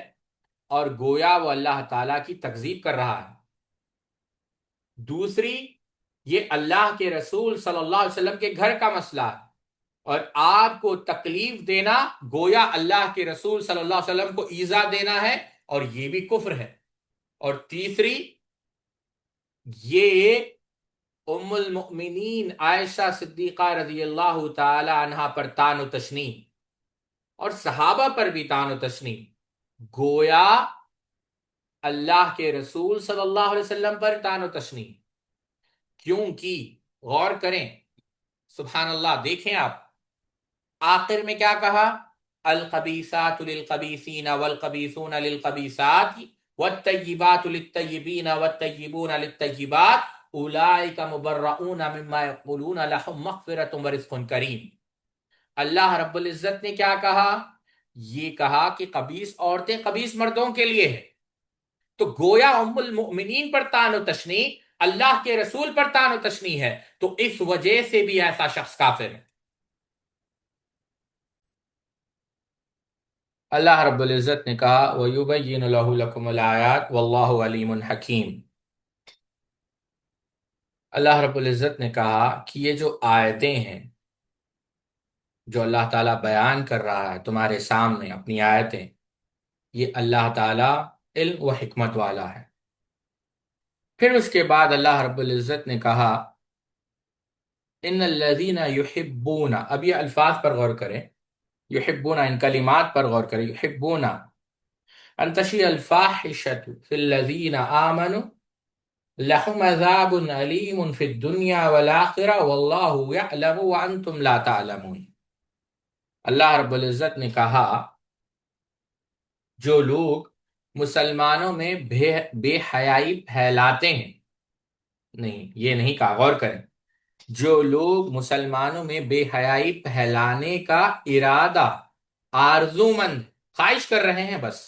اور گویا وہ اللہ تعالیٰ کی تکذیب کر رہا ہے۔ دوسری، یہ اللہ کے رسول صلی اللہ علیہ وسلم کے گھر کا مسئلہ ہے، اور آپ کو تکلیف دینا گویا اللہ کے رسول صلی اللہ علیہ وسلم کو ایذا دینا ہے، اور یہ بھی کفر ہے۔ اور تیسری، یہ ام المؤمنین عائشہ صدیقہ رضی اللہ تعالی عنہا پر طعن و تشنیع، اور صحابہ پر بھی طعن و تشنیع، گویا اللہ کے رسول صلی اللہ علیہ وسلم پر طعن و تشنیع۔ کیونکہ غور کریں، سبحان اللہ، دیکھیں آپ آخر میں کیا کہا؟ الخبیثات للخبیثین والخبیثون للخبیثات والطیبات للطیبین والطیبون للطیبات اولئک مبرؤون مما یقولون لهم مغفرۃ ورزق کریم۔ اللہ رب العزت نے کیا کہا؟ یہ کہا کہ خبیث عورتیں خبیث مردوں کے لیے ہے، تو گویا ام المؤمنین پر طعن و تشنیع، اللہ کے رسول پر طعن و تشنیع ہے، تو اس وجہ سے بھی ایسا شخص کافر ہے۔ اللہ رب العزت نے کہا وَيُبَيِّنُ لَهُ لَكُمُ الْآيَاتِ وَاللَّهُ عَلِيمٌ حَكِيمٌ۔ اللہ رب العزت نے کہا کہ یہ جو آیتیں ہیں جو اللہ تعالیٰ بیان کر رہا ہے تمہارے سامنے، اپنی آیتیں، یہ اللہ تعالیٰ علم و حکمت والا ہے۔ پھر اس کے بعد اللہ رب العزت نے کہا ان الذین یحبون، اب یہ الفاظ پر غور کریں، یحبون، ان کلمات پر غور کریں، یحبون ان تشیع الفاحشۃ فی الذین آمنوا لهم عذاب علیم فی الدنیا والآخرہ واللہ یعلم وانتم لا تعلمون۔ اللہ رب العزت نے کہا جو لوگ مسلمانوں میں بے حیائی پھیلاتے ہیں، نہیں یہ نہیں کہا، غور کریں، جو لوگ مسلمانوں میں بے حیائی پھیلانے کا ارادہ، آرزو مند، خواہش کر رہے ہیں، بس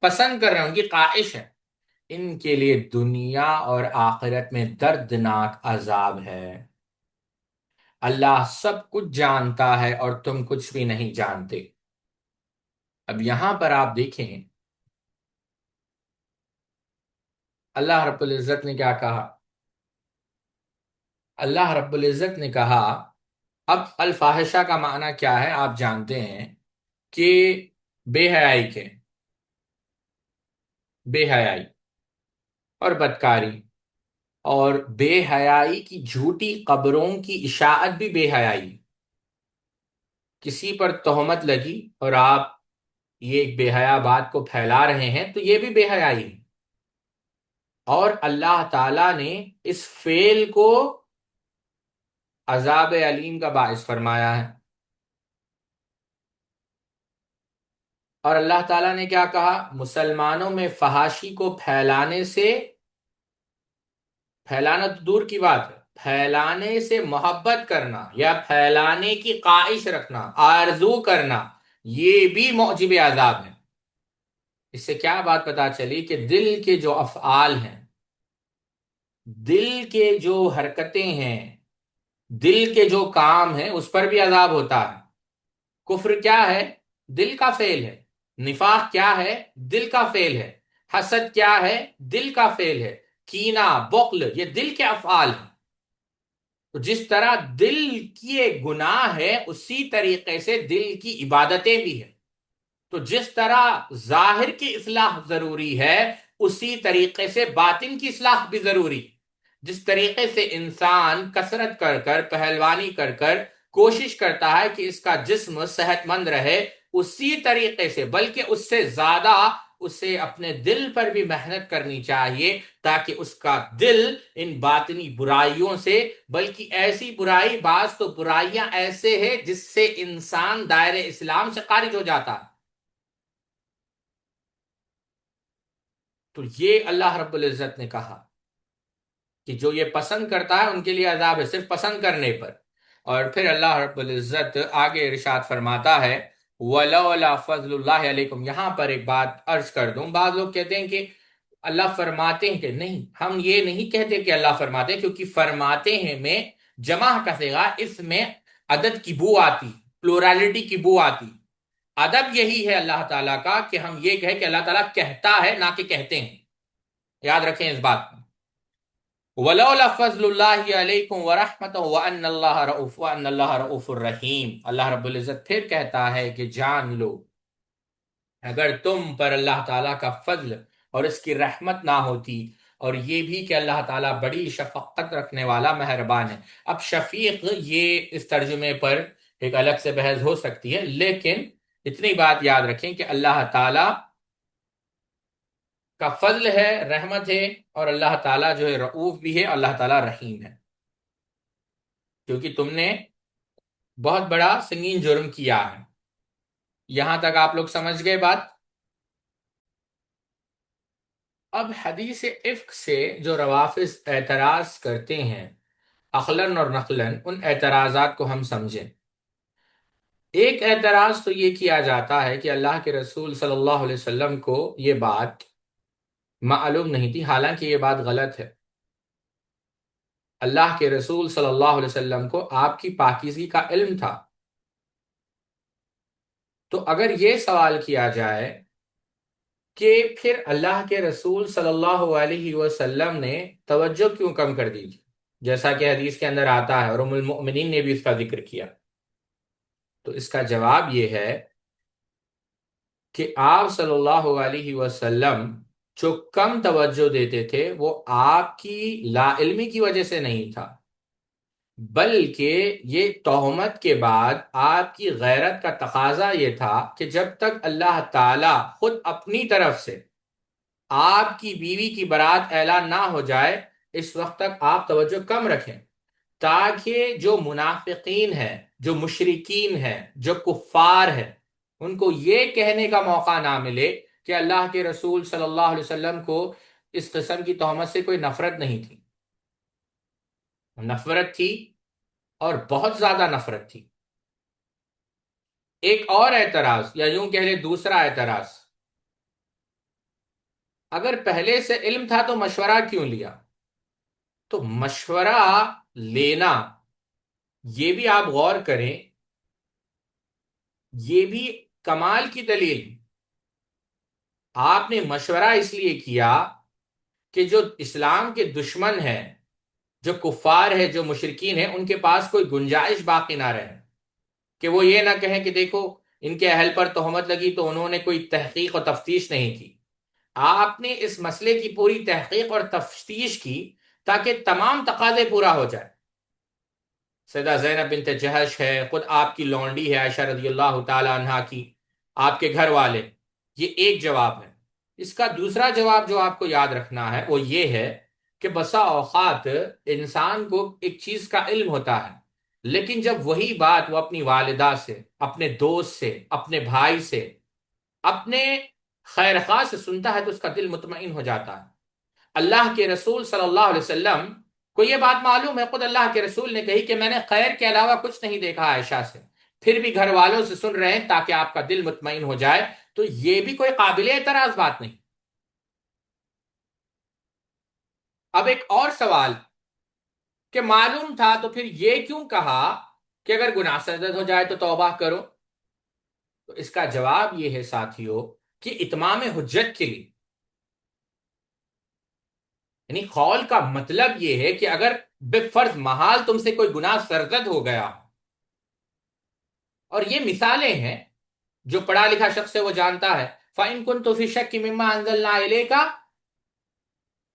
پسند کر رہے ہیں، ان کی خواہش ہے، ان کے لیے دنیا اور آخرت میں دردناک عذاب ہے۔ اللہ سب کچھ جانتا ہے اور تم کچھ بھی نہیں جانتے۔ اب یہاں پر آپ دیکھیں اللہ رب العزت نے کیا کہا؟ اللہ رب العزت نے کہا، اب الفاحشہ کا معنی کیا ہے آپ جانتے ہیں کہ بے حیائی کے، بے حیائی اور بدکاری، اور بے حیائی کی جھوٹی قبروں کی اشاعت بھی بے حیائی۔ کسی پر تہمت لگی اور آپ یہ ایک بے حیا بات کو پھیلا رہے ہیں تو یہ بھی بے حیائی ہے، اور اللہ تعالی نے اس فعل کو عذاب علیم کا باعث فرمایا ہے۔ اور اللہ تعالیٰ نے کیا کہا؟ مسلمانوں میں فحاشی کو پھیلانے سے، پھیلانا تو دور کی بات ہے، پھیلانے سے محبت کرنا یا پھیلانے کی خواہش رکھنا، آرزو کرنا، یہ بھی موجب عذاب ہے۔ اس سے کیا بات پتا چلی کہ دل کے جو افعال ہیں، دل کے جو حرکتیں ہیں، دل کے جو کام ہیں، اس پر بھی عذاب ہوتا ہے۔ کفر کیا ہے؟ دل کا فعل ہے۔ نفاق کیا ہے؟ دل کا فعل ہے۔ حسد کیا ہے؟ دل کا فعل ہے۔ کینہ، بغض، یہ دل کے افعال ہیں۔ تو جس طرح دل کی گناہ ہے، اسی طریقے سے دل کی عبادتیں بھی ہیں۔ تو جس طرح ظاہر کی اصلاح ضروری ہے، اسی طریقے سے باطن کی اصلاح بھی ضروری ہے۔ جس طریقے سے انسان کثرت کر کر، پہلوانی کر کر کوشش کرتا ہے کہ اس کا جسم صحت مند رہے، اسی طریقے سے بلکہ اس سے زیادہ اسے اپنے دل پر بھی محنت کرنی چاہیے، تاکہ اس کا دل ان باطنی برائیوں سے، بلکہ ایسی برائی، بعض تو برائیاں ایسے ہیں جس سے انسان دائرہ اسلام سے خارج ہو جاتا ہے۔ تو یہ اللہ رب العزت نے کہا کہ جو یہ پسند کرتا ہے ان کے لیے عذاب ہے، صرف پسند کرنے پر۔ اور پھر اللہ رب العزت آگے ارشاد فرماتا ہے وَلَوْلَا فَضْلُ اللَّهِ عَلَيْكُمْ۔ یہاں پر ایک بات عرض کر دوں، بعض لوگ کہتے ہیں کہ اللہ فرماتے ہیں، کہ نہیں، ہم یہ نہیں کہتے کہ اللہ فرماتے ہیں، کیونکہ فرماتے ہیں میں جمع کا صیغہ، اس میں عدد کی بو آتی، پلورالٹی کی بو آتی۔ ادب یہی ہے اللہ تعالیٰ کا کہ ہم یہ کہیں کہ اللہ تعالیٰ کہتا ہے، نہ کہ کہتے ہیں۔ یاد رکھیں اس بات کو۔ وَلَوْلَا فَضْلُ اللَّهِ عَلَيْكُمْ وَرَحْمَتُهُ وَأَنَّ اللَّهَ رَءُوفٌ رَحِيمٌ۔ اللہ رب العزت پھر کہتا ہے کہ جان لو، اگر تم پر اللہ تعالیٰ کا فضل اور اس کی رحمت نہ ہوتی، اور یہ بھی کہ اللہ تعالیٰ بڑی شفقت رکھنے والا مہربان ہے۔ اب شفیق، یہ اس ترجمے پر ایک الگ سے بحث ہو سکتی ہے، لیکن اتنی بات یاد رکھیں کہ اللہ تعالیٰ کا فضل ہے، رحمت ہے، اور اللہ تعالیٰ جو ہے رؤوف بھی ہے، اللہ تعالیٰ رحیم ہے، کیونکہ تم نے بہت بڑا سنگین جرم کیا ہے۔ یہاں تک آپ لوگ سمجھ گئے بات؟ اب حدیث افک سے جو روافض اعتراض کرتے ہیں عقلاً اور نقلاً، ان اعتراضات کو ہم سمجھیں۔ ایک اعتراض تو یہ کیا جاتا ہے کہ اللہ کے رسول صلی اللہ علیہ وسلم کو یہ بات معلوم نہیں تھی، حالانکہ یہ بات غلط ہے۔ اللہ کے رسول صلی اللہ علیہ وسلم کو آپ کی پاکیزگی کا علم تھا۔ تو اگر یہ سوال کیا جائے کہ پھر اللہ کے رسول صلی اللہ علیہ وسلم نے توجہ کیوں کم کر دی، جیسا کہ حدیث کے اندر آتا ہے اور ام المؤمنین نے بھی اس کا ذکر کیا، تو اس کا جواب یہ ہے کہ آپ صلی اللہ علیہ وسلم جو کم توجہ دیتے تھے وہ آپ کی لا علمی کی وجہ سے نہیں تھا، بلکہ یہ تہمت کے بعد آپ کی غیرت کا تقاضا یہ تھا کہ جب تک اللہ تعالی خود اپنی طرف سے آپ کی بیوی کی برات اعلان نہ ہو جائے، اس وقت تک آپ توجہ کم رکھیں، تاکہ جو منافقین ہیں، جو مشرکین ہیں، جو کفار ہیں، ان کو یہ کہنے کا موقع نہ ملے کہ اللہ کے رسول صلی اللہ علیہ وسلم کو اس قسم کی تہمت سے کوئی نفرت نہیں تھی۔ نفرت تھی، اور بہت زیادہ نفرت تھی۔ ایک اور اعتراض، یا یوں کہہ لیں دوسرا اعتراض، اگر پہلے سے علم تھا تو مشورہ کیوں لیا؟ تو مشورہ لینا، یہ بھی آپ غور کریں، یہ بھی کمال کی دلیل ہے۔ آپ نے مشورہ اس لیے کیا کہ جو اسلام کے دشمن ہیں، جو کفار ہیں، جو مشرکین ہیں، ان کے پاس کوئی گنجائش باقی نہ رہے، کہ وہ یہ نہ کہیں کہ دیکھو ان کے اہل پر تہمت لگی تو انہوں نے کوئی تحقیق اور تفتیش نہیں کی۔ آپ نے اس مسئلے کی پوری تحقیق اور تفتیش کی تاکہ تمام تقاضے پورا ہو جائے۔ سیدہ زینب بنت جہش ہے، خود آپ کی لونڈی ہے عائشہ رضی اللہ تعالی عنہا کی، آپ کے گھر والے، یہ ایک جواب ہے۔ اس کا دوسرا جواب جو آپ کو یاد رکھنا ہے وہ یہ ہے کہ بسا اوقات انسان کو ایک چیز کا علم ہوتا ہے، لیکن جب وہی بات وہ اپنی والدہ سے، اپنے دوست سے، اپنے بھائی سے، اپنے خیر خواہ سے سنتا ہے تو اس کا دل مطمئن ہو جاتا ہے۔ اللہ کے رسول صلی اللہ علیہ وسلم کو یہ بات معلوم ہے، خود اللہ کے رسول نے کہی کہ میں نے خیر کے علاوہ کچھ نہیں دیکھا عائشہ سے، پھر بھی گھر والوں سے سن رہے ہیں تاکہ آپ کا دل مطمئن ہو جائے، تو یہ بھی کوئی قابل اعتراض بات نہیں۔ اب ایک اور سوال کہ معلوم تھا تو پھر یہ کیوں کہا کہ اگر گناہ سرزد ہو جائے تو توبہ کرو؟ تو اس کا جواب یہ ہے ساتھیو کہ اتمام حجت کے لیے، یعنی قول کا مطلب یہ ہے کہ اگر بے فرض محال تم سے کوئی گناہ سرزد ہو گیا، اور یہ مثالیں ہیں، جو پڑھا لکھا شخص ہے وہ جانتا ہے، فَإِن كُنتُ فِي شَكٍّ مِّمَّا أَنزَلْنَا إِلَيْكَ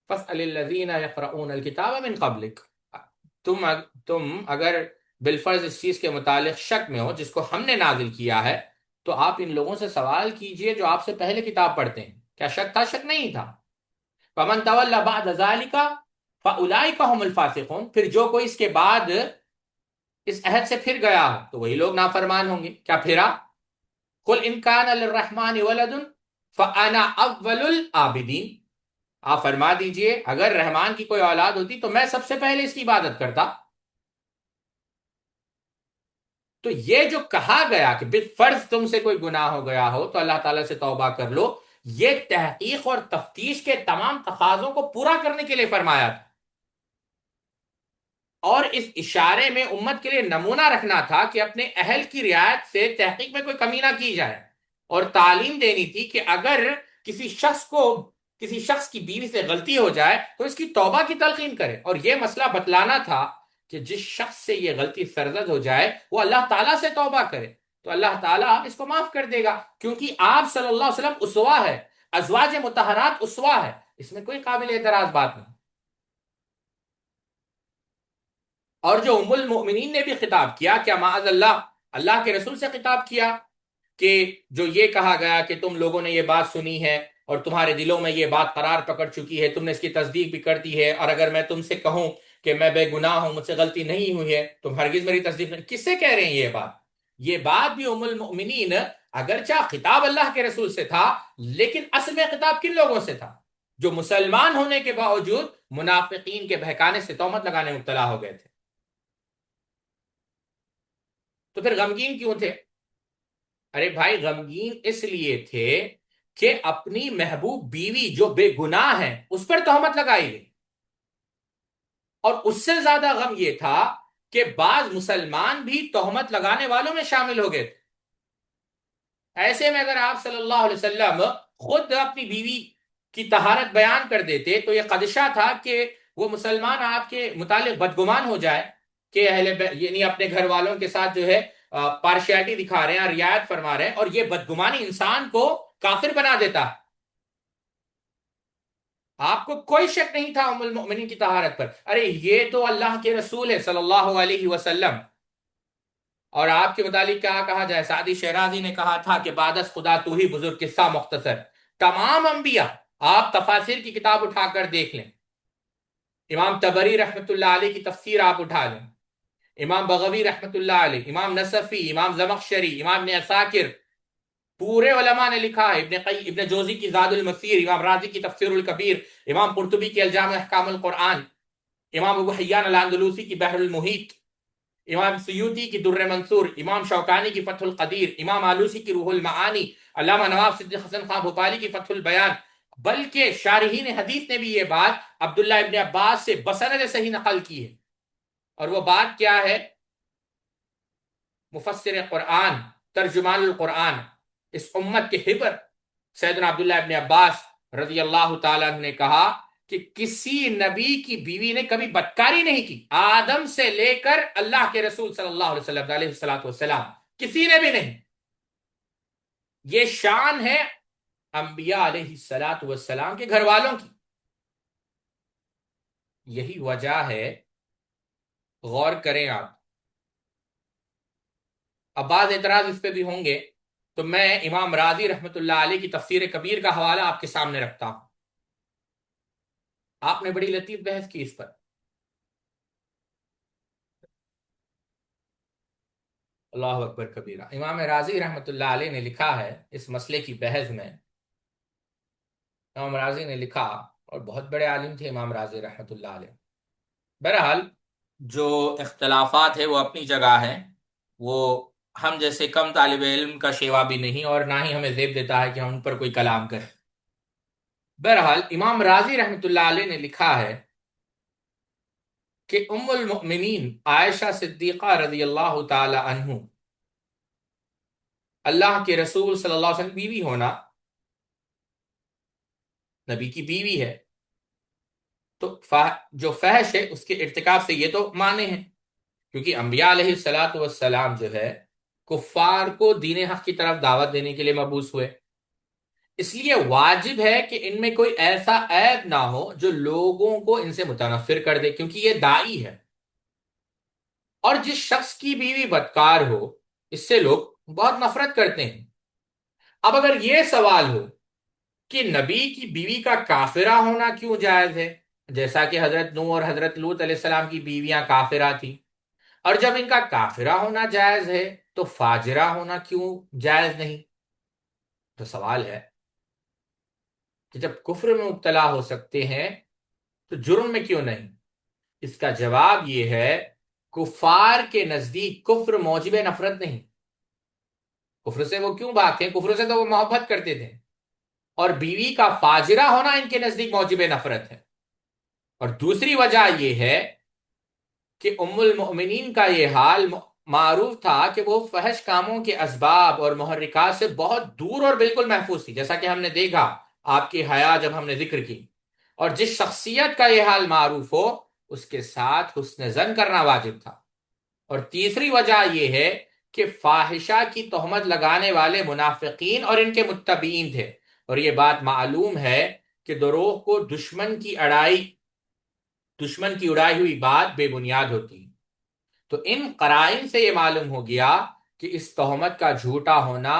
فَاسْأَلِ الَّذِينَ يَقْرَؤُونَ الْكِتَابَ مِن قَبْلِكَ۔ تم اگر بالفرض اس چیز کے متعلق شک میں ہو جس کو ہم نے نازل کیا ہے، تو آپ ان لوگوں سے سوال کیجئے جو آپ سے پہلے کتاب پڑھتے ہیں، کیا شک تھا؟ شک نہیں تھا۔ فَمَن تَوَلَّ بَعْدَ ذَلِكَ فَأُولَٰئِكَ هُمُ الْفَاسِقُونَ، پھر جو کوئی اس کے بعد اس عہد سے پھر گیا ہو تو وہی لوگ نافرمان ہوں گے۔ کیا پھرا؟ قُلْ إِن كَانَ لِلرَّحْمَٰنِ وَلَدٌ فَأَنَا أَوَّلُ الْعَابِدِينَ، آپ فرما دیجئے اگر رحمان کی کوئی اولاد ہوتی تو میں سب سے پہلے اس کی عبادت کرتا۔ تو یہ جو کہا گیا کہ بالفرض تم سے کوئی گناہ ہو گیا ہو تو اللہ تعالیٰ سے توبہ کر لو، یہ تحقیق اور تفتیش کے تمام تقاضوں کو پورا کرنے کے لیے فرمایا تھا، اور اس اشارے میں امت کے لیے نمونہ رکھنا تھا کہ اپنے اہل کی رعایت سے تحقیق میں کوئی کمی نہ کی جائے، اور تعلیم دینی تھی کہ اگر کسی شخص کو، کسی شخص کی بیوی سے غلطی ہو جائے تو اس کی توبہ کی تلقین کرے، اور یہ مسئلہ بتلانا تھا کہ جس شخص سے یہ غلطی سرزد ہو جائے وہ اللہ تعالیٰ سے توبہ کرے تو اللہ تعالیٰ اس کو معاف کر دے گا، کیونکہ آپ صلی اللہ علیہ وسلم اسوا ہے، ازواج مطہرات اسوا ہے، اس میں کوئی قابل اعتراض بات نہیں۔ اور جو ام المؤمنین نے بھی خطاب کیا، کیا معاذ اللہ اللہ کے رسول سے خطاب کیا کہ جو یہ کہا گیا کہ تم لوگوں نے یہ بات سنی ہے اور تمہارے دلوں میں یہ بات قرار پکڑ چکی ہے، تم نے اس کی تصدیق بھی کر دی ہے، اور اگر میں تم سے کہوں کہ میں بے گناہ ہوں، مجھ سے غلطی نہیں ہوئی ہے، تم ہرگز میری تصدیق نہیں، کس سے کہہ رہے ہیں یہ بات؟ یہ بات بھی ام المؤمنین، اگرچہ خطاب اللہ کے رسول سے تھا لیکن اصل میں خطاب کن لوگوں سے تھا؟ جو مسلمان ہونے کے باوجود منافقین کے بہکانے سے تہمت لگانے میں مبتلا ہو گئے تھے۔ تو پھر غمگین کیوں تھے؟ ارے بھائی غمگین اس لیے تھے کہ اپنی محبوب بیوی جو بے گناہ ہے اس پر تہمت لگائی گئی، اور اس سے زیادہ غم یہ تھا کہ بعض مسلمان بھی تہمت لگانے والوں میں شامل ہو گئے تھے۔ ایسے میں اگر آپ صلی اللہ علیہ وسلم خود اپنی بیوی کی طہارت بیان کر دیتے تو یہ خدشہ تھا کہ وہ مسلمان آپ کے متعلق بدگمان ہو جائے کہ یعنی اپنے گھر والوں کے ساتھ جو ہے پارشیلٹی دکھا رہے ہیں، رعایت فرما رہے ہیں، اور یہ بدگمانی انسان کو کافر بنا دیتا ہے۔ آپ کو کوئی شک نہیں تھا ام المؤمنین کی طہارت پر، ارے یہ تو اللہ کے رسول ہے صلی اللہ علیہ وسلم، اور آپ کے متعلق کیا کہا جائے؟ سعدی شیرازی نے کہا تھا کہ بعد از خدا تو ہی بزرگ، قصہ مختصر، تمام انبیاء، آپ تفاسیر کی کتاب اٹھا کر دیکھ لیں، امام تبری رحمت اللہ علیہ کی تفسیر آپ اٹھا لیں، امام بغوی رحمت اللہ علیہ، امام نصفی، امام زمخشری، امام ابن عساکر، پورے علماء نے لکھا ہے، ابن جوزی کی زاد المسیر، امام رازی کی تفسیر الکبیر، امام قرطبی کی الجامع احکام القرآن، امام ابو حیان الاندلوسی کی بحر المحیط، امام سیوطی کی در منصور، امام شوکانی کی فتح القدیر، امام آلوسی کی روح المعانی، علامہ نواب صدیق حسن خان بھوپالی کی فتح البیان، بلکہ شارحین حدیث نے بھی یہ بات عبداللہ ابن عباس سے بسند صحیح نقل کی ہے، اور وہ بات کیا ہے؟ مفسر قرآن، ترجمان القرآن، اس امت کے حبر سیدنا عبداللہ ابن عباس رضی اللہ تعالیٰ عنہ نے کہا کہ کسی نبی کی بیوی نے کبھی بدکاری نہیں کی، آدم سے لے کر اللہ کے رسول صلی اللہ علیہ وسلم علیہ الصلوۃ والسلام، کسی نے بھی نہیں۔ یہ شان ہے انبیاء علیہ الصلوۃ والسلام کے گھر والوں کی۔ یہی وجہ ہے، غور کریں آپ، اب بعض اعتراض اس پہ بھی ہوں گے تو میں امام راضی رحمت اللہ علیہ کی تفسیر کبیر کا حوالہ آپ کے سامنے رکھتا ہوں، آپ نے بڑی لطیف بحث کی اس پر۔ اللہ اکبر کبیرہ، امام راضی رحمت اللہ علیہ نے لکھا ہے اس مسئلے کی بحث میں، امام راضی نے لکھا، اور بہت بڑے عالم تھے امام راضی رحمت اللہ علیہ، بہرحال جو اختلافات ہے وہ اپنی جگہ ہے، وہ ہم جیسے کم طالب علم کا شیوا بھی نہیں، اور نہ ہی ہمیں زیب دیتا ہے کہ ہم ان پر کوئی کلام کریں۔ بہرحال امام راضی رحمت اللہ علیہ نے لکھا ہے کہ ام المؤمنین عائشہ صدیقہ رضی اللہ تعالی عنہ، اللہ کے رسول صلی اللہ علیہ وسلم بیوی ہونا، نبی کی بیوی ہے، تو جو فحش ہے اس کے ارتکاب سے یہ تو مانے ہیں، کیونکہ انبیاء علیہ الصلوۃ والسلام جو ہے کفار کو دین حق کی طرف دعوت دینے کے لیے مبعوث ہوئے، اس لیے واجب ہے کہ ان میں کوئی ایسا عیب نہ ہو جو لوگوں کو ان سے متنفر کر دے، کیونکہ یہ داعی ہے، اور جس شخص کی بیوی بدکار ہو اس سے لوگ بہت نفرت کرتے ہیں۔ اب اگر یہ سوال ہو کہ نبی کی بیوی کا کافرہ ہونا کیوں جائز ہے، جیسا کہ حضرت نوح اور حضرت لوط علیہ السلام کی بیویاں کافرہ تھیں، اور جب ان کا کافرہ ہونا جائز ہے تو فاجرہ ہونا کیوں جائز نہیں؟ تو سوال ہے کہ جب کفر میں مبتلا ہو سکتے ہیں تو جرم میں کیوں نہیں؟ اس کا جواب یہ ہے کفار کے نزدیک کفر موجب نفرت نہیں. کفر سے وہ کیوں بھاگتے ہیں؟ کفر سے تو وہ محبت کرتے تھے. اور بیوی کا فاجرہ ہونا ان کے نزدیک موجب نفرت ہے. اور دوسری وجہ یہ ہے کہ ام المؤمنین کا یہ حال معروف تھا کہ وہ فحش کاموں کے اسباب اور محرکات سے بہت دور اور بالکل محفوظ تھی، جیسا کہ ہم نے دیکھا آپ کی حیا جب ہم نے ذکر کی. اور جس شخصیت کا یہ حال معروف ہو اس کے ساتھ حسن زن کرنا واجب تھا. اور تیسری وجہ یہ ہے کہ فاحشہ کی تہمت لگانے والے منافقین اور ان کے متبعین تھے. اور یہ بات معلوم ہے کہ دروغ کو دشمن کی اڑائی ہوئی بات بے بنیاد ہوتی ہے. تو ان قرائن سے یہ معلوم ہو گیا کہ اس تہمت کا جھوٹا ہونا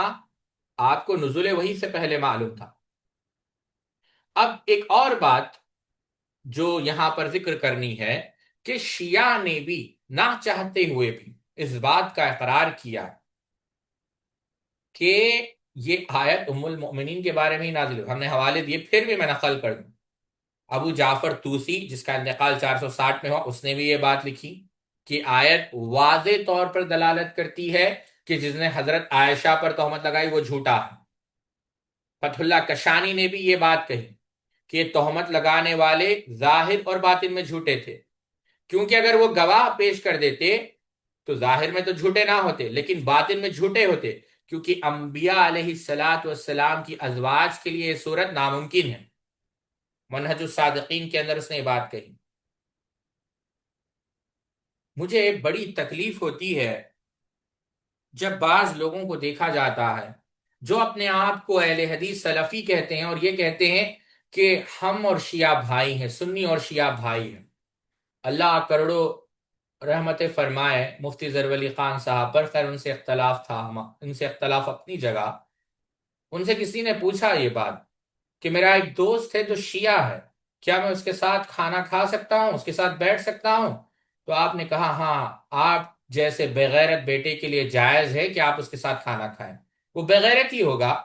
آپ کو نزول وحی سے پہلے معلوم تھا. اب ایک اور بات جو یہاں پر ذکر کرنی ہے کہ شیعہ نے بھی نہ چاہتے ہوئے بھی اس بات کا اقرار کیا کہ یہ آیت ام المؤمنین کے بارے میں ہی نازل ہوئی. ہم نے حوالے دیے، پھر بھی میں نقل کر دوں. ابو جعفر طوسی جس کا انتقال 460 میں ہوا، اس نے بھی یہ بات لکھی کہ آیت واضح طور پر دلالت کرتی ہے کہ جس نے حضرت عائشہ پر تہمت لگائی وہ جھوٹا ہے. فتح اللہ کشانی نے بھی یہ بات کہی کہ یہ تہمت لگانے والے ظاہر اور باطن میں جھوٹے تھے، کیونکہ اگر وہ گواہ پیش کر دیتے تو ظاہر میں تو جھوٹے نہ ہوتے لیکن باطن میں جھوٹے ہوتے، کیونکہ انبیاء علیہ الصلاۃ والسلام کی ازواج کے لیے یہ صورت ناممکن ہے. منہج الصادقین کے اندر اس نے یہ بات کہی. مجھے بڑی تکلیف ہوتی ہے جب بعض لوگوں کو دیکھا جاتا ہے جو اپنے آپ کو اہل حدیث سلفی کہتے ہیں اور یہ کہتے ہیں کہ ہم اور شیعہ بھائی ہیں، سنی اور شیعہ بھائی ہیں. اللہ کروڑوں رحمت فرمائے مفتی ظفر علی خان صاحب پر، خیر ان سے اختلاف تھا، ان سے اختلاف اپنی جگہ. ان سے کسی نے پوچھا یہ بات کہ میرا ایک دوست ہے جو شیعہ ہے، کیا میں اس کے ساتھ کھانا کھا سکتا ہوں، اس کے ساتھ بیٹھ سکتا ہوں؟ تو آپ نے کہا ہاں، آپ جیسے بغیرت بیٹے کے لیے جائز ہے کہ آپ اس کے ساتھ کھانا کھائیں. وہ بغیرت ہی ہوگا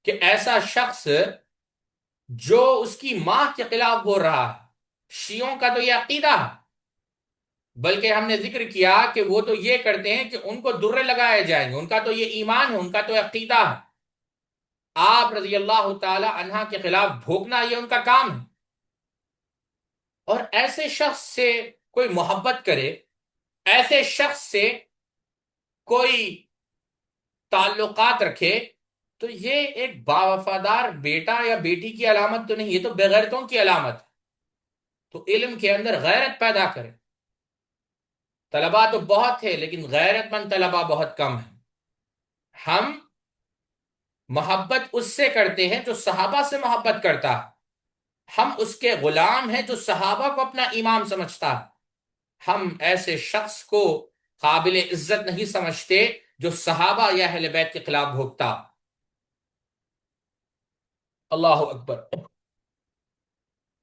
کہ ایسا شخص جو اس کی ماں کے خلاف بول رہا ہے. شیعوں کا تو یہ عقیدہ ہے، بلکہ ہم نے ذکر کیا کہ وہ تو یہ کرتے ہیں کہ ان کو درے لگائے جائیں گے، ان کا تو یہ ایمان ہے، ان کا تو عقیدہ ہے. آپ رضی اللہ تعالی عنہ کے خلاف بھوکنا یہ ان کا کام ہے. اور ایسے شخص سے کوئی محبت کرے، ایسے شخص سے کوئی تعلقات رکھے، تو یہ ایک باوفادار بیٹا یا بیٹی کی علامت تو نہیں، یہ تو بغیرتوں کی علامت ہے. تو علم کے اندر غیرت پیدا کرے. طلباء تو بہت ہے لیکن غیرت مند طلباء بہت کم ہیں. ہم محبت اس سے کرتے ہیں جو صحابہ سے محبت کرتا ہے. ہم اس کے غلام ہیں جو صحابہ کو اپنا امام سمجھتا ہے. ہم ایسے شخص کو قابل عزت نہیں سمجھتے جو صحابہ یا اہل بیت کے خلاف بھوکتا. اللہ اکبر.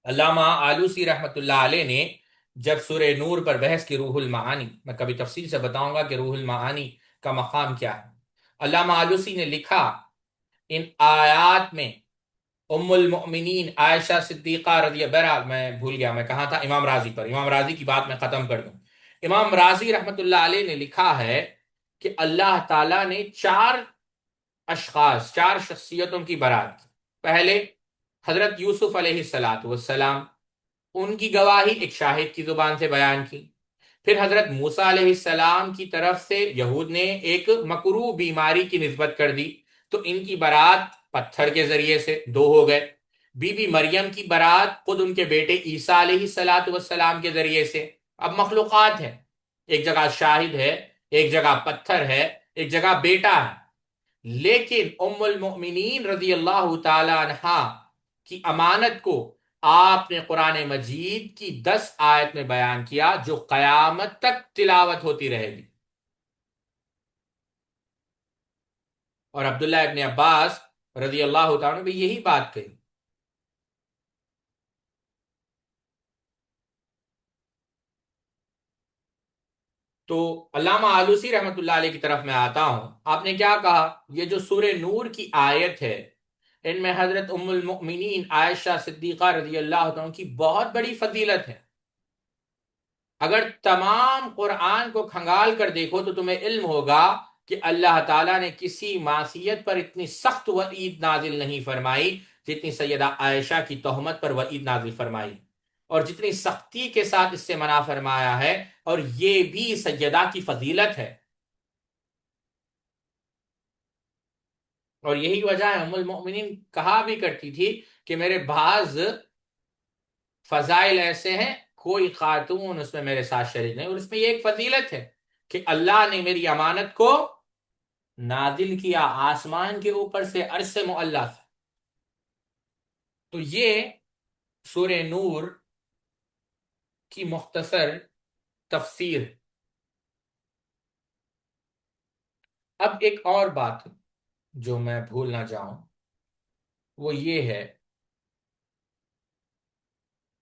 علامہ آلوسی رحمت اللہ علیہ نے جب سورہ نور پر بحث کی، روح المعانی، میں کبھی تفصیل سے بتاؤں گا کہ روح المعانی کا مقام کیا ہے. علامہ آلوسی نے لکھا ان آیات میں ام المؤمنین عائشہ صدیقہ رضی اللہ، میں بھول گیا میں کہاں تھا، امام راضی پر. امام راضی کی بات میں ختم کر دوں. امام راضی رحمت اللہ علیہ نے لکھا ہے کہ اللہ تعالیٰ نے چار شخصیتوں کی برات کی. پہلے حضرت یوسف علیہ السلام، ان کی گواہی ایک شاہد کی زبان سے بیان کی. پھر حضرت موسیٰ علیہ السلام کی طرف سے یہود نے ایک مکروہ بیماری کی نسبت کر دی، تو ان کی برات پتھر کے ذریعے سے دو ہو گئے. بی بی مریم کی برات خود ان کے بیٹے عیسیٰ علیہ السلام کے ذریعے سے. اب مخلوقات ہے، ایک جگہ شاہد ہے، ایک جگہ پتھر ہے، ایک جگہ بیٹا ہے. لیکن ام المؤمنین رضی اللہ تعالی عنہا کی امانت کو آپ نے قرآن مجید کی 10 آیت میں بیان کیا جو قیامت تک تلاوت ہوتی رہے گی. اور عبداللہ ابن عباس رضی اللہ تعالیٰ نے بھی یہی بات کہی. تو علامہ آلوسی رحمت اللہ علیہ کی طرف میں آتا ہوں. آپ نے کیا کہا؟ یہ جو سورہ نور کی آیت ہے ان میں حضرت ام المؤمنین عائشہ صدیقہ رضی اللہ عنہ کی بہت بڑی فضیلت ہے. اگر تمام قرآن کو کھنگال کر دیکھو تو تمہیں علم ہوگا کہ اللہ تعالیٰ نے کسی معصیت پر اتنی سخت وعید نازل نہیں فرمائی جتنی سیدہ عائشہ کی تہمت پر وعید نازل فرمائی، اور جتنی سختی کے ساتھ اس سے منع فرمایا ہے، اور یہ بھی سیدہ کی فضیلت ہے۔ اور یہی وجہ ہے ام المؤمنین کہا بھی کرتی تھی کہ میرے بعض فضائل ایسے ہیں، کوئی خاتون اس میں میرے ساتھ شریک نہیں، اور اس میں یہ ایک فضیلت ہے کہ اللہ نے میری امانت کو نازل کیا آسمان کے اوپر سے، عرش سے معلیٰ سے۔ تو یہ سورہ نور کی مختصر تفسیر ہے۔ اب ایک اور بات جو میں بھول نہ جاؤں وہ یہ ہے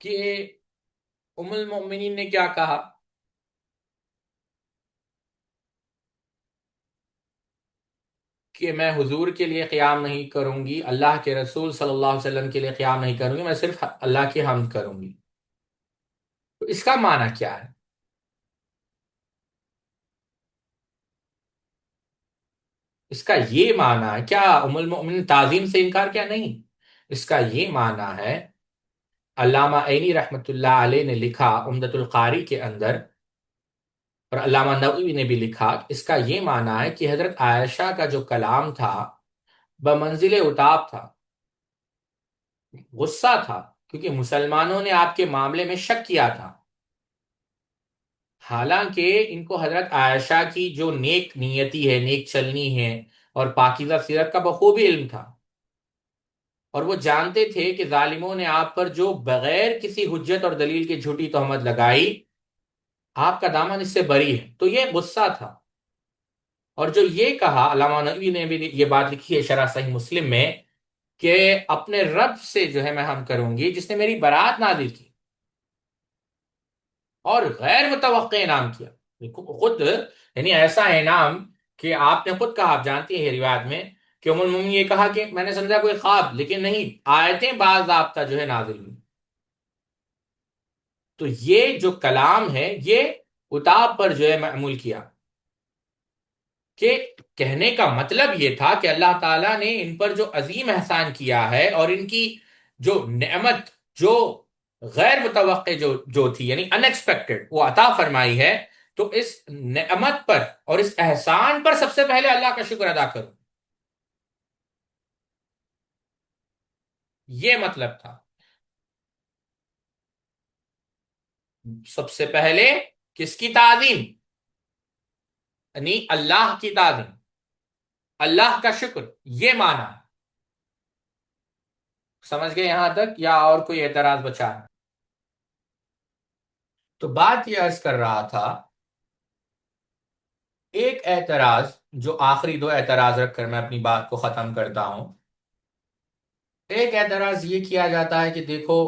کہ ام المؤمنین نے کیا کہا کہ میں حضور کے لیے قیام نہیں کروں گی، اللہ کے رسول صلی اللہ علیہ وسلم کے لیے قیام نہیں کروں گی، میں صرف اللہ کی حمد کروں گی۔ تو اس کا معنی کیا ہے؟ اس کا یہ معنی ہے، کیا ام المؤمنین تعظیم سے انکار کیا؟ نہیں، اس کا یہ معنی ہے، علامہ عینی رحمۃ اللہ علیہ نے لکھا عمدۃ القاری کے اندر، اور علامہ نووی نے بھی لکھا، اس کا یہ معنی ہے کہ حضرت عائشہ کا جو کلام تھا بمنزل اتاب تھا، غصہ تھا، کیونکہ مسلمانوں نے آپ کے معاملے میں شک کیا تھا، حالانکہ ان کو حضرت عائشہ کی جو نیک نیتی ہے، نیک چلنی ہے، اور پاکیزہ سیرت کا بخوبی علم تھا، اور وہ جانتے تھے کہ ظالموں نے آپ پر جو بغیر کسی حجت اور دلیل کے جھوٹی تہمت لگائی، آپ کا دامن اس سے بری ہے، تو یہ غصہ تھا۔ اور جو یہ کہا، علامہ نقوی نے بھی یہ بات لکھی ہے شرح صحیح مسلم میں، کہ اپنے رب سے جو ہے میں ہم کروں گی جس نے میری برات نازل کی اور غیر متوقع انعام کیا۔ خود یعنی ایسا انعام کہ آپ نے خود کہا، آپ جانتی ہیں روایت میں کہ ام المومنین یہ کہا کہ میں نے سمجھا کوئی خواب، لیکن نہیں، آیتیں باضابطہ جو ہے نازل ہوئی۔ تو یہ جو کلام ہے یہ اتاب پر جو ہے معمول کیا، کہ کہنے کا مطلب یہ تھا کہ اللہ تعالیٰ نے ان پر جو عظیم احسان کیا ہے، اور ان کی جو نعمت جو غیر متوقع جو تھی، یعنی ان ایکسپیکٹڈ، وہ عطا فرمائی ہے، تو اس نعمت پر اور اس احسان پر سب سے پہلے اللہ کا شکر ادا کرو، یہ مطلب تھا۔ سب سے پہلے کس کی تعظیم؟ یعنی اللہ کی تعظیم، اللہ کا شکر، یہ معنی ہے۔ سمجھ گئے یہاں تک، یا اور کوئی اعتراض بچا ہے؟ تو بات یہ عرض کر رہا تھا، ایک اعتراض جو آخری دو اعتراض رکھ کر میں اپنی بات کو ختم کرتا ہوں، ایک اعتراض یہ کیا جاتا ہے کہ دیکھو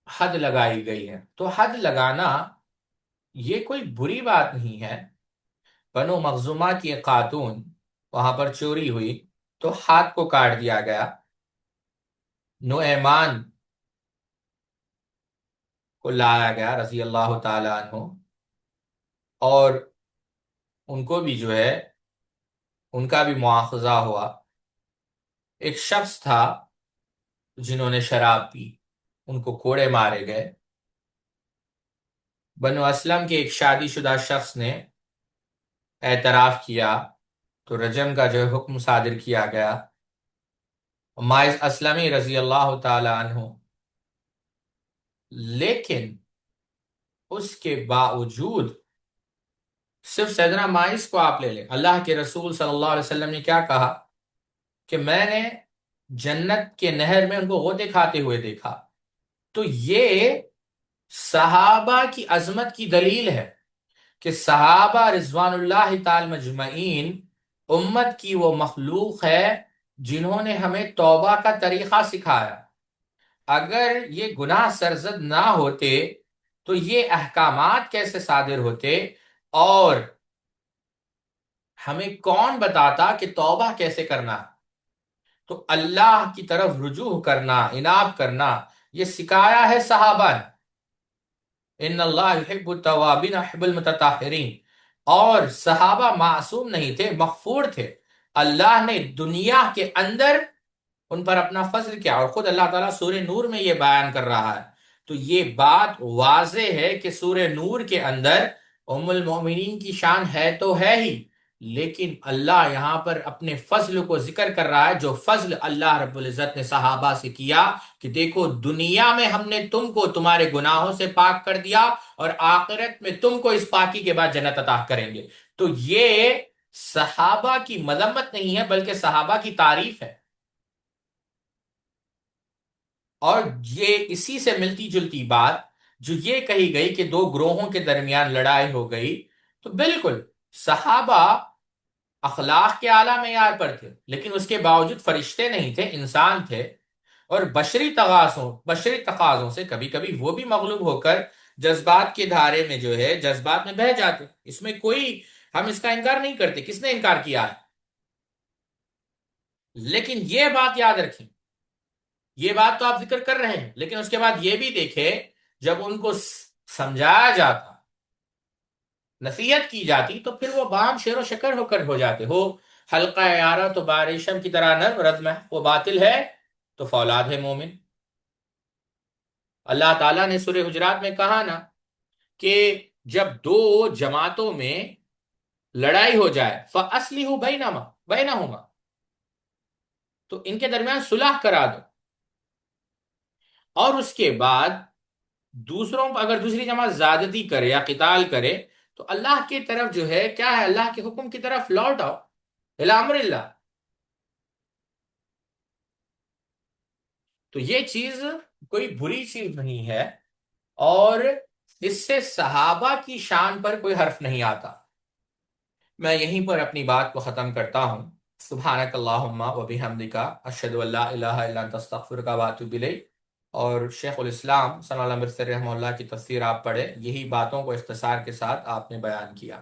حد لگائی گئی ہے، تو حد لگانا یہ کوئی بری بات نہیں ہے۔ بنو مخزومہ کی ایک خاتون، وہاں پر چوری ہوئی تو ہاتھ کو کاٹ دیا گیا، نعمان کو لایا گیا رضی اللہ تعالی عنہ، اور ان کو بھی جو ہے ان کا بھی مواخذہ ہوا۔ ایک شخص تھا جنہوں نے شراب پی، ان کو کوڑے مارے گئے۔ بنو اسلم کے ایک شادی شدہ شخص نے اعتراف کیا تو رجم کا جو حکم صادر کیا گیا۔ ماعز اسلمی رضی اللہ تعالی عنہ، لیکن اس کے باوجود، صرف سیدنا ماعز کو آپ لے لیں، اللہ کے رسول صلی اللہ علیہ وسلم نے کیا کہا کہ میں نے جنت کے نہر میں ان کو غوطے کھاتے ہوئے دیکھا۔ تو یہ صحابہ کی عظمت کی دلیل ہے کہ صحابہ رضوان اللہ تعالی مجمعین امت کی وہ مخلوق ہے جنہوں نے ہمیں توبہ کا طریقہ سکھایا۔ اگر یہ گناہ سرزد نہ ہوتے تو یہ احکامات کیسے صادر ہوتے، اور ہمیں کون بتاتا کہ توبہ کیسے کرنا؟ تو اللہ کی طرف رجوع کرنا، اناب کرنا، یہ سکھایا ہے صحابہ نے۔ ان اللہ یحب التوابین یحب المتطہرین، اور صحابہ معصوم نہیں تھے، مغفور تھے۔ اللہ نے دنیا کے اندر ان پر اپنا فضل کیا، اور خود اللہ تعالیٰ سورہ نور میں یہ بیان کر رہا ہے۔ تو یہ بات واضح ہے کہ سورہ نور کے اندر ام المومنین کی شان ہے تو ہے ہی، لیکن اللہ یہاں پر اپنے فضل کو ذکر کر رہا ہے، جو فضل اللہ رب العزت نے صحابہ سے کیا کہ دیکھو دنیا میں ہم نے تم کو تمہارے گناہوں سے پاک کر دیا، اور آخرت میں تم کو اس پاکی کے بعد جنت عطا کریں گے۔ تو یہ صحابہ کی مذمت نہیں ہے بلکہ صحابہ کی تعریف ہے۔ اور یہ اسی سے ملتی جلتی بات جو یہ کہی گئی کہ دو گروہوں کے درمیان لڑائی ہو گئی، تو بالکل صحابہ اخلاق کے اعلیٰ معیار پر تھے، لیکن اس کے باوجود فرشتے نہیں تھے، انسان تھے، اور بشری تقاضوں سے کبھی کبھی وہ بھی مغلوب ہو کر جذبات کے دھارے میں جو ہے جذبات میں بہہ جاتے۔ اس میں کوئی، ہم اس کا انکار نہیں کرتے، کس نے انکار کیا ہے؟ لیکن یہ بات یاد رکھیں، یہ بات تو آپ ذکر کر رہے ہیں، لیکن اس کے بعد یہ بھی دیکھیں جب ان کو سمجھایا جاتا، نصیحت کی جاتی، تو پھر وہ بام شیر و شکر ہو کر ہو جاتے ہو۔ حلقہ یارہ تو باریشم کی طرح نرم، رد محو و باطل ہے تو فولاد ہے مومن۔ اللہ تعالیٰ نے سورہ حجرات میں کہا نا کہ جب دو جماعتوں میں لڑائی ہو جائے فَأَصْلِحُوا بَيْنَهُمَا، تو ان کے درمیان صلح کرا دو، اور اس کے بعد دوسروں پر اگر دوسری جماعت زیادتی کرے یا قتال کرے تو اللہ کی طرف جو ہے کیا ہے، اللہ کے حکم کی طرف لوٹ آؤ، الی امر اللہ۔ تو یہ چیز کوئی بری چیز نہیں ہے، اور اس سے صحابہ کی شان پر کوئی حرف نہیں آتا۔ میں یہیں پر اپنی بات کو ختم کرتا ہوں۔ سبحانک اللہم و بحمدک، اشہد ان لا الہ الا انت استغفرک و اتوب الیک۔ اور شیخ الاسلام صلی اللہ علیہ وسلم رحمہ اللہ کی تفسیر آپ پڑھیں، یہی باتوں کو اختصار کے ساتھ آپ نے بیان کیا۔